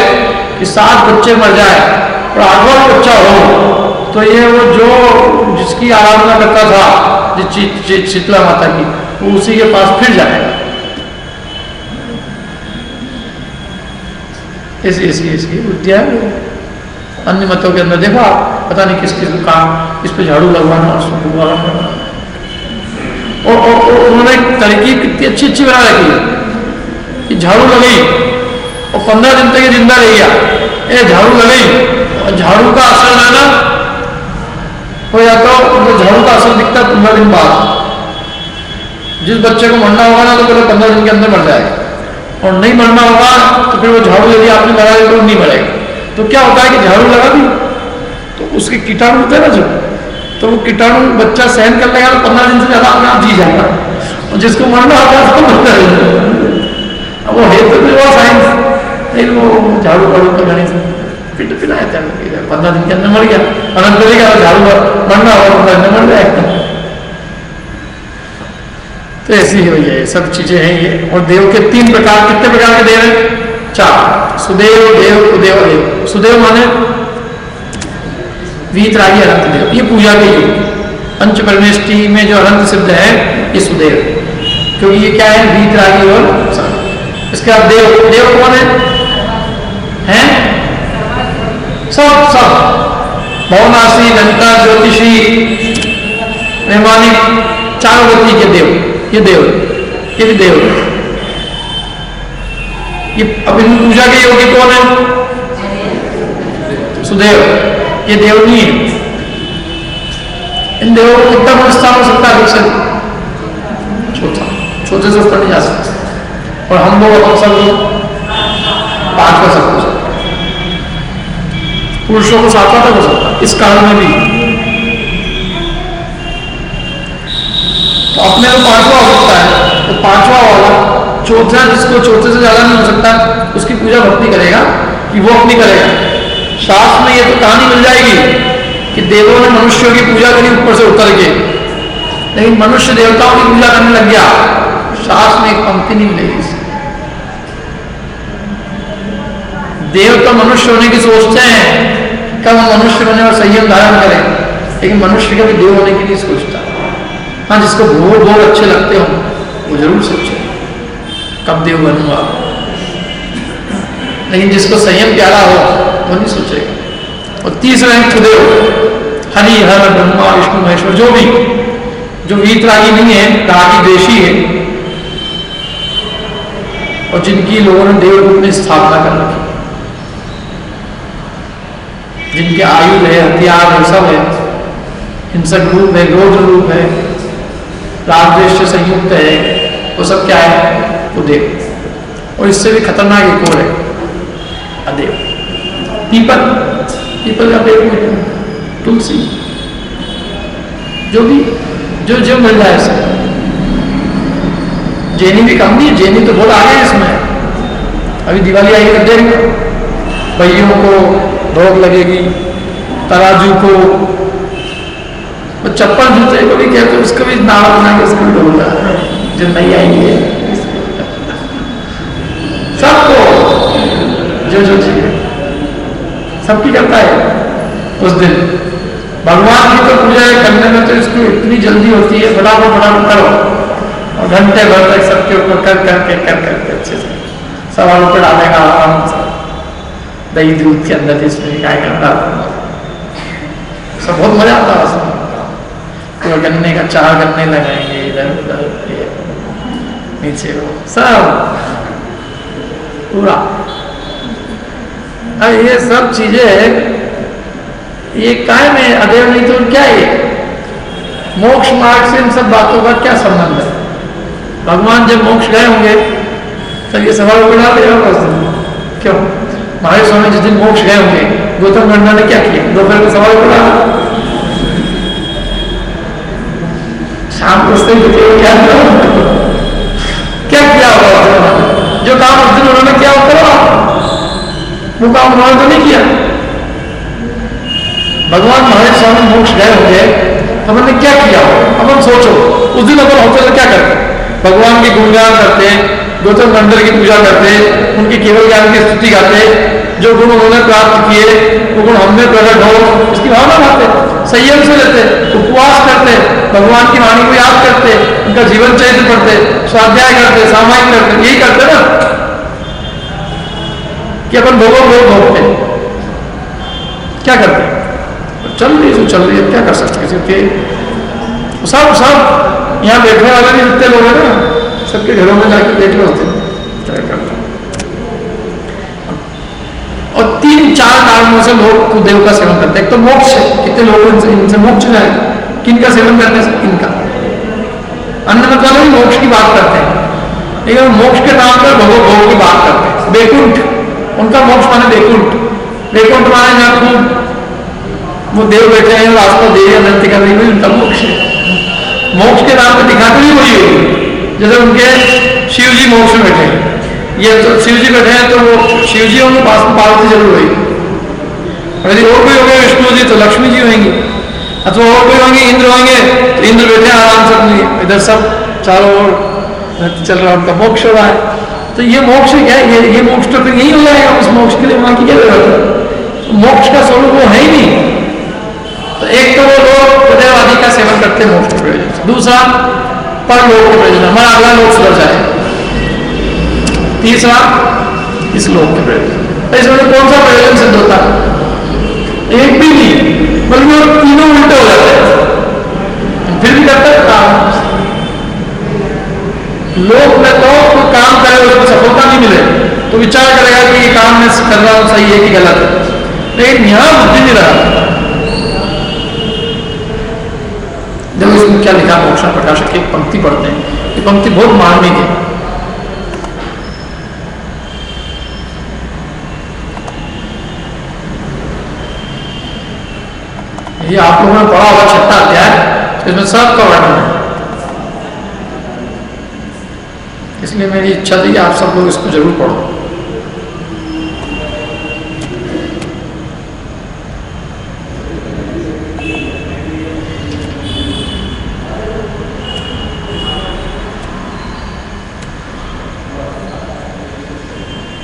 कि 7 बच्चे मर जाए और 8वां बच्चा हो तो ये वो जो जिसकी आराधना करता था शीतला माता की, वो उसी के पास फिर जाएगा। ऐसी बुद्धियां अन्य मतों के अंदर देखो आप, पता नहीं किस किस काम, इस पे झाड़ू लगवाना, उसको भगवान करना, और उन्होंने तरकीब कितनी अच्छी अच्छी बना रखी है कि झाड़ू लगाई और 15 दिन तक ये जिंदा रह गया। ये झाड़ू लगाई और झाड़ू का असर है ना हो जाता हो, तो झाड़ू का असर दिखता 15 दिन बाद। जिस बच्चे को मरना होगा ना तो पहले 15 दिन के अंदर मर जाएगा, और नहीं मरना होगा तो फिर वो झाड़ू यदि आपने लगाया तो नहीं मरेगा। तो क्या होता है कि झाड़ू लगा दी तो उसके कीटाणु होते हैं ना जो, तो वो कीटाणु बच्चा सहन कर लेगा, 15 दिन से ज्यादा अपने आप जी जाएगा, और जिसको मरना होगा उसको मरता रहेगा। अब वो है तो वो साइंस, लेकिन वो झाड़ू पड़ू का गणित फिट पिलाया था, 15 दिन के अंदर मर गया, अनंत करेगा झाड़ू मरना होगा 15 दिन मर जाएगा। तो ऐसी ही है, सब चीजें हैं ये। और देव के 3 प्रकार, कितने प्रकार के देव हैं? 4। सुदेव, देव, उदेव, देव। सुदेव माने वीतरागी अनंत देव, ये पूजा के योग। पंच परमेष्टि में जो अनंत सिद्ध है ये सुदेव, क्योंकि ये क्या है? वीतरागी और इसके बाद देव। देव कौन है? सब भवनाशी, लंका, ज्योतिषी, वैमानिक, चारवती के देव, ये देव, ये भी देव। ये अब इन पूजा के योगी कौन है? सुदेव, ये देव नहीं है। इन देवों को कितना मनस्ताप हो सकता है? छोटे से ऊपर नहीं जा सकते, और हम लोग अपन सब लोग 5 कर सकते, पुरुषों को 7वां तक हो सकता इस काल में भी। तो अपने को 5वां हो सकता है, तो 5वां वाला चौथा, जिसको चौथे से ज्यादा नहीं हो सकता, उसकी पूजा भक्ति करेगा कि वो अपनी करेगा। शास्त्र में ये तो कहानी मिल जाएगी कि देवों ने मनुष्यों की पूजा करी ऊपर से उतर के, लेकिन मनुष्य देवताओं की पूजा करने लग गया। शास्त्र में एक पंक्ति नहीं मिलेगी। देव तो मनुष्य होने की सोचते हैं, कब हम मनुष्य बने और संयम धारण करें, लेकिन मनुष्य कभी देव होने की नहीं सोचता। हाँ, जिसको भोग भोग अच्छे लगते हो वो जरूर सोचे कब देव बनूंगा, लेकिन जिसको संयम प्यारा हो वो नहीं सोचेगा। और तीसरा है खुदेव, हरि हर ब्रह्मा विष्णु महेश्वर, जो वीतरागी नहीं है, रागी द्वेषी है, और जिनकी लोगों ने देव रूप में स्थापना कर रखी, जिनके आयु है, हथियार है, सब है, हिंसक रूप है, रौद्र रूप है, राग द्वेष से संयुक्त है, वो सब क्या है? वो देव। और इससे भी खतरनाक एक और है अदेव, पीपल का पेड़, तुलसी, जो मिल जाए से। जैनी भी कम नहीं है, जैनी तो बहुत आगे है इसमें। अभी दिवाली आई कर देंगे, भैयों को रोक लगेगी, तराजू को, चप्पल जूते को भी कहते, उसको भी नाम बना के उसको भी ढोलना, जो नहीं आएंगे सबको जो चाहिए सबकी करता है। उस दिन भगवान की तो पूजा करने में तो इसको इतनी जल्दी होती है, फटाफट करो, और घंटे भर तक सबके ऊपर कर अच्छे से सवालों पर डालेगा आराम से, दही दूध के अंदर इसमें क्या करता, सब बहुत मजा आता है उसमें। तो गन्ने का चाह करने लगाएंगे, इधर उधर नीचे वो सब पूरा। अब ये सब चीजें ये काय में अदेव नहीं तो क्या है? मोक्ष मार्ग से इन सब बातों का क्या संबंध है? भगवान जब मोक्ष गए होंगे तो ये सवाल उठा देगा उस दिन, क्यों? महावीर स्वामी जिस दिन मोक्ष गए होंगे, गौतम गंगा ने क्या किया? दोपहर को सवाल उठा, शाम को क्या किया होगा? जो काम उस दिन उन्होंने किया करो, वो काम उन्होंने तो नहीं किया। भगवान महावीर स्वामी मोक्ष गए होंगे, हमने क्या किया? अपन सोचो, उस दिन अपन होते तो क्या करते? भगवान के गुणगान करते, गौतम मंडल की पूजा करते, उनके केवल ज्ञान की स्तुति गाते, जो गुण उन्होंने प्राप्त किए वो गुण हमने प्रकट हो, इसकी भावना करते, संयम से रहते, उपवास करते, भगवान की वाणी को याद करते, उनका जीवन चरित्र पढ़ते, स्वाध्याय करते, सामायिक करते, यही करते ना कि अपन भोगते क्या करते? चल रही है, चल रही है, क्या कर सकते? किसी के सब यहाँ बैठने वाले भी जितने लोग हैं ना, सबके घरों में जाके बैठ रहे होते हैं, क्या करते? और 3-4 कारणों से लोग कुदेव का सेवन करते हैं। एक तो मोक्ष है, कितने लोग इनसे मोक्ष जाए, किनका सेवन करने से? इनका। अन्य मत वाले मोक्ष की बात करते हैं, लेकिन मोक्ष के नाम पर भोग की बात करते हैं। बैकुंठ, उनका मोक्ष माने बैकुंठ। बैकुंठ माने जहाँ खूब वो देव बैठे हैं, रास्ता देवी नृत्य कर रही है, उनका मोक्ष है। मोक्ष के नाम पर दिखाते भी वही होगी, जैसे उनके शिव जी मोक्ष में बैठे हैं, ये तो शिव जी बैठे हैं तो वो शिव जी होंगे, पास में पार्वती जरूर होगी। यदि और कोई होंगे विष्णु जी तो लक्ष्मी जी होंगी, अथवा और कोई होंगे इंद्र होंगे तो इंद्र बैठे आराम से, इधर सब चारों ओर चल रहा है, उनका मोक्ष हो रहा है। तो ये मोक्ष क्या है? ये मोक्ष तो फिर यही हो जाएगा, उस मोक्ष के लिए वहां की क्या जरूरत है? मोक्ष का स्वरूप वो है ही नहीं। तो एक तो वो लोग हृदय आदि का सेवन करते हैं मोक्ष के प्रयोजन से, दूसरा परलोक के प्रयोजन, हमारा अगला लोक सुधर जाए, तीसरा इस लोक के प्रयोजन। इसमें कौन सा प्रयोजन सिद्ध होता है? एक भी नहीं, बल्कि वो तीनों उल्टे हो जाते हैं, फिर भी करते हैं काम। लोक में तो कोई काम करे उसको सफलता नहीं मिले तो विचार करेगा कि ये काम मैं कर रहा हूं सही है कि गलत है, लेकिन यहां बुद्धि नहीं रहा। देखो इसमें क्या लिखा, मोक्षण प्रकाशक की एक पंक्ति पढ़ते हैं, ये पंक्ति बहुत मार्मिक है। ये आप लोगों ने पढ़ा होगा 6वां अध्याय, इसमें सब का वर्णन है, इसलिए मेरी इच्छा थी कि आप सब लोग इसको जरूर पढ़ो।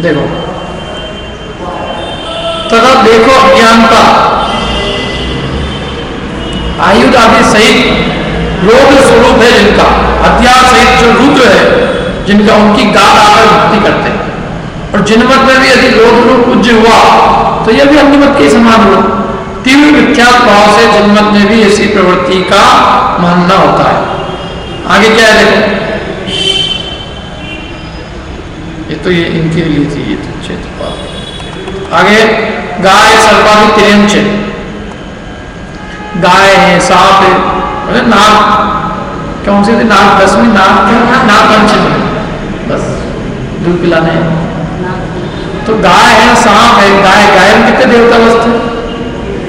देखो, तथा देखो अज्ञानता, आयुध आदि सहित रोग स्वरूप है जिनका, हथियार सहित जो रुद्र है जिनका, उनकी गाढ़ आकर भक्ति करते हैं। और जिनमत में भी यदि रोग रूप पूज्य हुआ तो यह भी अग्निमत के समान हुआ। तीव्र विख्यात भाव से जिनमत में भी ऐसी प्रवृत्ति का मानना होता है। आगे क्या है देखो, ये तो ये इनके लिए थी, ये तो क्षेत्र। आगे गाय सर्पादि तिरंच, गाय है, सांप है, नाग, कौन सी थी नाग, 10वीं नाग, नाग पंचमी, बस दूध पिलाने। तो गाय है, सांप है, गाय में कितने देवता बसते,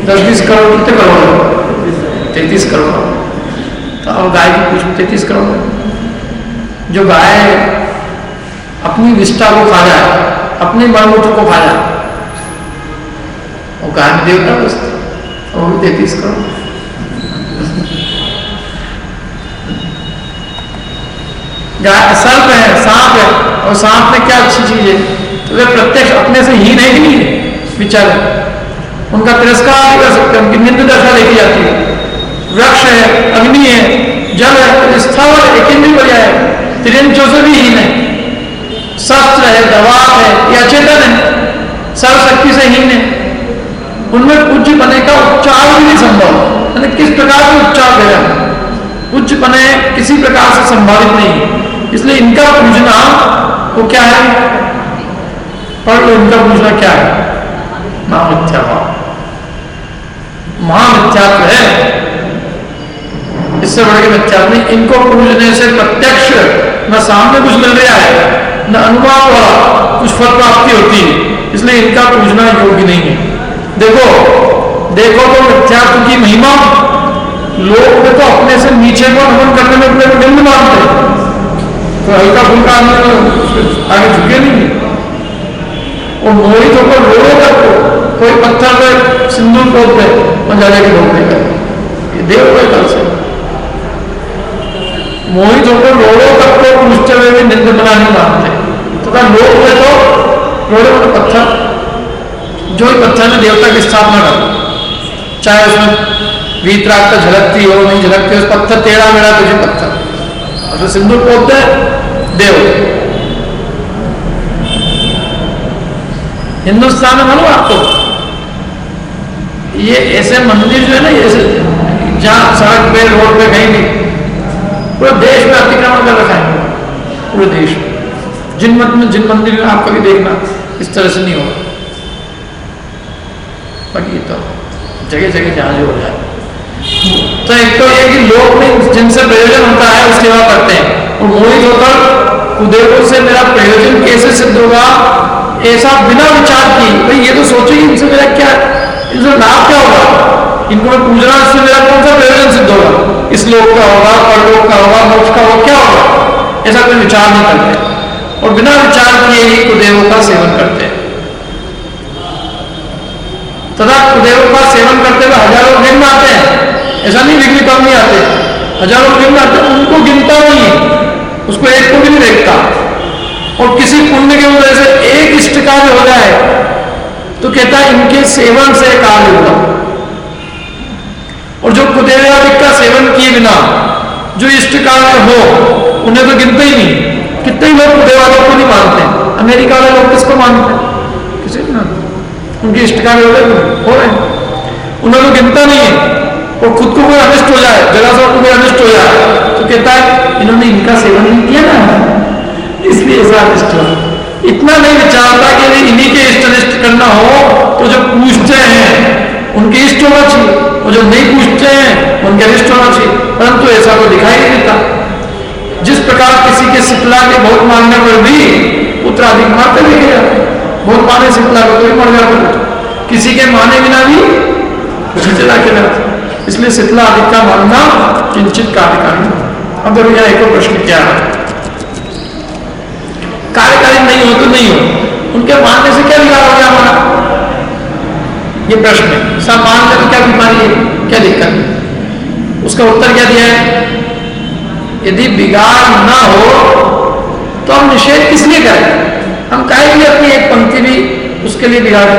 10-20 करोड़, कितने करोड़, 33 करोड़। तो अब गाय की कुछ 33 करोड़। जो गाय अपनी विष्ठा को खा जाए, अपने मलमूत्र को खा जाए, वो गाय में देवता बसते, वो भी 33 करोड़। गाय, सर्प है, सांप है, और सांप में क्या अच्छी चीज है, तो वे प्रत्यक्ष अपने से हीन है कि नहीं है विचार, उनका तिरस्कार नहीं कर सकते, उनकी निंद दशा देखी जाती है। वृक्ष है, अग्नि है, जल है, स्थावर है, लेकिन भी बढ़िया है, तिरंचों से भी हीन है। शस्त्र है, दवा है, ये अचेतन है, सर्वशक्ति से हीन है, उनमें पूज्य बने का उपचार भी नहीं संभव, यानी किस प्रकार से उपचार दे रहे हैं, पूज्य बने किसी प्रकार से संभावित नहीं है। इसलिए इनका पूजना वो क्या है, पढ़ लो, इनका पूजना क्या है, महामिथ्याभाव, महामिथ्यात्व है, इससे बढ़ के मिथ्यात्व नहीं। इनको पूजने से प्रत्यक्ष न सामने कुछ मिल रहा है, न अनुमान वाला कुछ फल प्राप्ति होती है, इसलिए इनका पूजना योग्य नहीं है। देखो तो मिथ्यात्व की महिमा, लोग तो अपने से नीचे को नमन करने में अपने को निम्न मानते हैं, तो हल्का फुल्का आगे झुके नहीं, और मोहित होकर रो करके कोई पत्थर पे सिंदूर पोत पे पंजाबे के लोग नहीं करते, ये देव कोई कल से मोहित होकर रो करके पूछते हुए भी निंद बना नहीं मानते, तथा लोग में तो रोड़े वाले पत्थर, जो पत्थर में देवता की स्थापना कर, चाहे उसमें वीतराग झलकती हो नहीं झलकती, उस पत्थर टेढ़ा मेढ़ा तुझे पत्थर, और सिंदूर पोतते देव। हिंदुस्तान में मालूम आपको, ये ऐसे मंदिर जो है ना, ऐसे जहां सड़क पे रोड पे कहीं भी, पूरे देश में अतिक्रमण कर रखा है, पूरे देश में। जिन मंदिर में आप कभी देखना इस तरह से नहीं होगा, बाकी तो जगह जगह जहां जो हो जाए। तो एक तो ये कि लोग में जिनसे प्रयोजन होता है वो सेवा करते हैं, और मोहित होकर कुदेवों से मेरा प्रयोजन कैसे सिद्ध होगा, ऐसा बिना विचार की, भाई ये तो सोचे कि इनसे मेरा क्या, इनसे लाभ क्या होगा, इनको मैं पूछ रहा हूं, इससे मेरा कौन सा प्रयोजन सिद्ध होगा, इस लोक का होगा, परलोक का होगा, मोक्ष का होगा, क्या होगा, ऐसा कोई विचार नहीं करते, और बिना विचार किए ही कुदेवों का सेवन करते हैं। तथा कुदेवों का सेवन करते हुए हजारों विघ्न आते हैं, ऐसा नहीं विघ्न कम नहीं आते, हजारों विघ्न आते हैं, उनको गिनता नहीं है, उसको एक को भी नहीं देखता, और किसी पुण्य की वजह से एक इष्ट कार्य हो जाए तो कहता है इनके सेवन से कार्य हुआ। और जो कुदेवादिक का सेवन किए बिना जो इष्ट कार्य हो, उन्हें तो गिनते ही नहीं। कितने लोग कुदेवादिक को नहीं मानते, अमेरिका वाले लोग किसको मानते हैं, किसी को नहीं, उनके इष्ट कार्य हो रहे हैं, उन्हें तो गिनता नहीं है। और खुद को कोई अनिष्ट हो जाए, जरा सा कोई अनिष्ट हो जाए तो कहता है इन्होंने इनका सेवन नहीं किया ना, इसलिए ऐसा अनिष्ट हो। इतना नहीं विचारता कि यदि इन्हीं के इष्ट अनिष्ट करना हो तो जो पूछते हैं उनके इष्ट होना चाहिए, और जो नहीं पूछते हैं उनके अनिष्ट होना चाहिए, परंतु ऐसा तो दिखाई नहीं देता। जिस प्रकार किसी के शीतला के बहुत मांगने पर भी पुत्र अधिक मारते देखे जाते, बहुत माने शीतला को तो भी मर जाते, किसी के माने बिना भी शीतला के जाते, इसलिए शीतला अधिक का मानना किंचित कार्यकारी। अब देखो यहाँ एक और प्रश्न क्या है, कार्यकारी नहीं हो तो नहीं हो, उनके मानने से क्या बिगाड़ हो गया हमारा, ये प्रश्न है। सब मान ले तो क्या बीमारी है, क्या दिक्कत है? उसका उत्तर क्या दिया है, यदि बिगाड़ ना हो तो हम निषेध किस लिए करें, हम काहे भी अपनी एक पंक्ति भी उसके लिए बिगाड़े,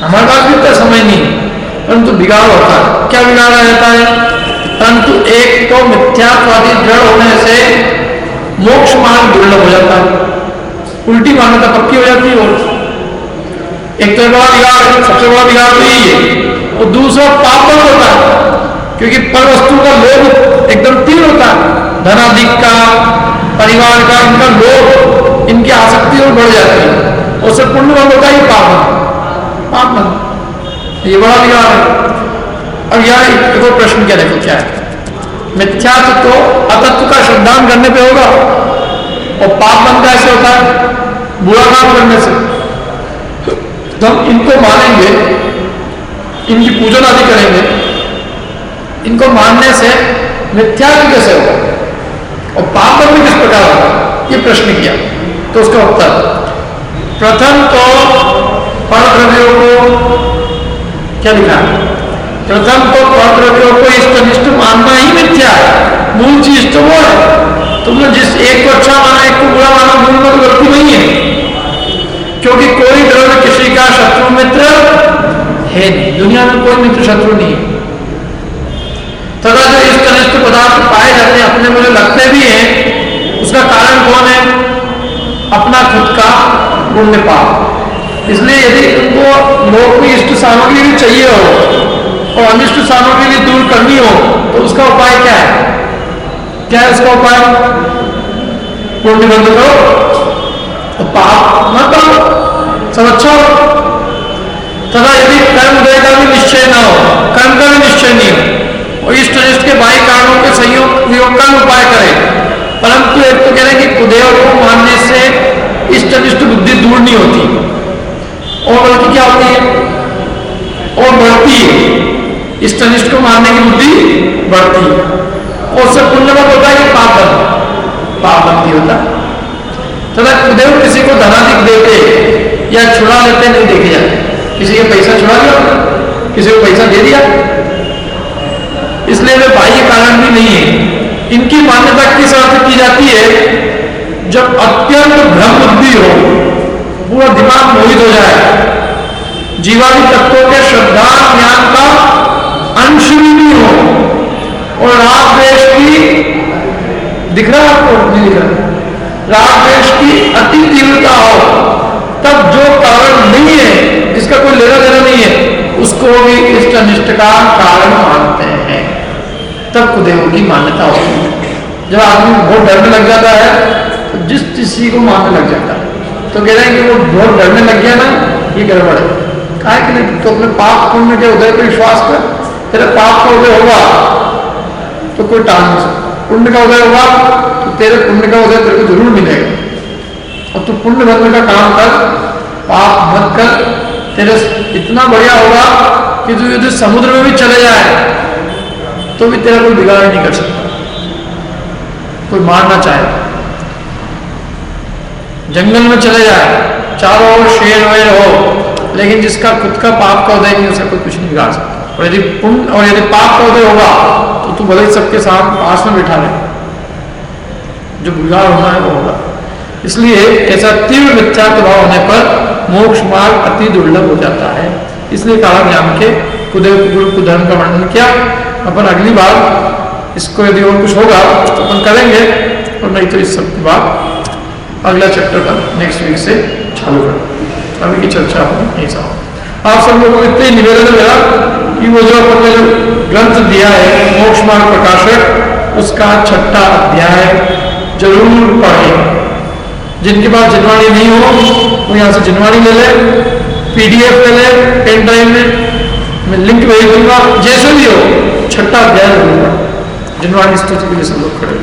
हमारे पास भी इतना समय नहीं, परंतु बिगाड़ होता है। क्या बिगाड़ा रहता है? परंतु एक तो मिथ्यात्वादी दृढ़ होने से मोक्ष मार्ग दुर्लभ हो जाता है, उल्टी मान्यता पक्की हो जाती है। और एक तो बड़ा बिगाड़, सबसे बड़ा बिगाड़ तो यही है। और दूसरा पाप होता है, क्योंकि पर वस्तु का लोभ एकदम तीव्र होता है, धनाधिक का, परिवार का, इनका लोभ, इनकी आसक्ति और बढ़ जाती है, और उससे पुण्य बंद होता ही पाप बंद। ये बड़ा बिगाड़ है। अब यार देखो प्रश्न क्या, देखो क्या है, मिथ्यात्व तो अतत्व का श्रद्धान करने पे होगा, और पाप बंद कैसे होता है? बुरा काम करने से। तो हम इनको मानेंगे, इनकी पूजन आदि करेंगे, इनको मानने से मिथ्यात्व कैसे होगा और पाप बंद किस प्रकार होगा, ये प्रश्न किया। तो उसका उत्तर, प्रथम तो परद्रव्यों को क्या लिखा है? प्रथम तो परद्रव्यों को इष्टनिष्ठ मानना ही मिथ्या है। मूल चीज तो वो है, तुमने जिस एक को अच्छा माना, एक को बुरा माना, मूल में तो गलती नहीं है, क्योंकि कोई द्रव्य किसी का शत्रु मित्र है नहीं, दुनिया में कोई मित्र शत्रु नहीं है। तथा जो इष्टनिष्ठ पदार्थ पाए जाते हैं, अपने मुझे लगते भी हैं, उसका कारण कौन है? अपना खुद का पुण्य पाप। इसलिए यदि तुमको लोक की इष्ट सामग्री भी चाहिए हो और अनिष्ट सामग्री भी दूर करनी हो, तो उसका उपाय क्या है? क्या है उसका उपाय? पुण्य बंद करो, तो पाप मत करो, सब अच्छा हो। तथा यदि कर्म उदय का भी निश्चय ना हो, कर्म का भी निश्चय नहीं हो, और इष्ट अनिष्ट के बाह्य कारणों के संयोग वियोग का उपाय करें, परंतु एक तो कह रहे हैं कि कुदेव को मानने से इष्ट अनिष्ट बुद्धि दूर नहीं होती, और बल्कि क्या होती है? और बढ़ती है। इष्ट अनिष्ट को मानने की बुद्धि बढ़ती है, और उससे पुण्यवत होता है कि पाप बंद होता है। तथा कुदेव किसी को धनाधिक देते या छुड़ा लेते नहीं देखे जाते। किसी के पैसा छुड़ा लिया, किसी को पैसा दे दिया, इसलिए वे बाह्य कारण भी नहीं है। इनकी मान्यता किस अर्थ की जाती है? जब अत्यंत भ्रम बुद्धि हो, पूरा दिमाग मोहित हो जाए, जीवादि तत्वों के श्रद्धा ज्ञान का अंश भी नहीं हो, और राग द्वेष की, दिख रहा है आपको? नहीं दिख रहा? राग द्वेष की अति तीव्रता हो, तब जो कारण नहीं है, जिसका कोई लेना देना नहीं है, उसको भी इष्ट अनिष्ट का कारण मानते हैं, तब कुदेव की मान्यता होती है। जब आदमी बहुत डरने लग जाता है, तो जिस किसी को मानने लग जाता है, तो कह रहे हैं कि वो बहुत डरने लग गया ना, ये गड़बड़ है। कहा कि नहीं, तो अपने पाप पुण्य के उदय पर विश्वास कर, तेरे पाप का उदय होगा तो कोई टाल नहीं सकता, पुण्य का उदय होगा तो तेरे पुण्य का उदय तेरे को जरूर मिलेगा। और तू पुण्य बनने का काम कर, पाप मत कर, तेरे इतना बढ़िया होगा कि तू यदि समुद्र में भी चले जाए तो भी तेरा कोई बिगाड़ नहीं कर सकता, कोई मारना चाहे। जंगल में चले जाए, चारों ओर शेर वेर हो, लेकिन जिसका खुद का पाप का उदय नहीं, उसका कोई कुछ नहीं बिगाड़ सकता। और यदि पुण्य और यदि पाप का उदय होगा तो तू भले सबके साथ पास में बिठा ले, जो बिगाड़ होना है वो होगा। इसलिए ऐसा तीव्र मिथ्यात्व भाव होने पर मोक्ष मार्ग अति दुर्लभ हो जाता है। इसलिए काला ज्ञान के कुदेव गुरु कुधर्म का वर्णन किया। अपन अगली बार इसको यदि और कुछ होगा तो अपन करेंगे, और नहीं तो इस सब के बाद अगला चैप्टर पर नेक्स्ट वीक से चालू करें। अभी की चर्चा नहीं साहब, आप सब लोगों को इतने निवेदन मेरा कि वो जो अपन ने जो ग्रंथ दिया है मोक्ष मार्ग प्रकाशक, उसका 6वां अध्याय जरूर पढ़ें। जिनके पास जिनवाणी नहीं हो वो यहाँ से जिनवाणी ले ले, PDF ले ले, पेन ड्राइव में मैं लिंक भेज दूंगा, जैसे भी हो 6वां अध्याय जरूर पढ़ें। जिनवाणी स्तुति के लिए सब लोग खड़े।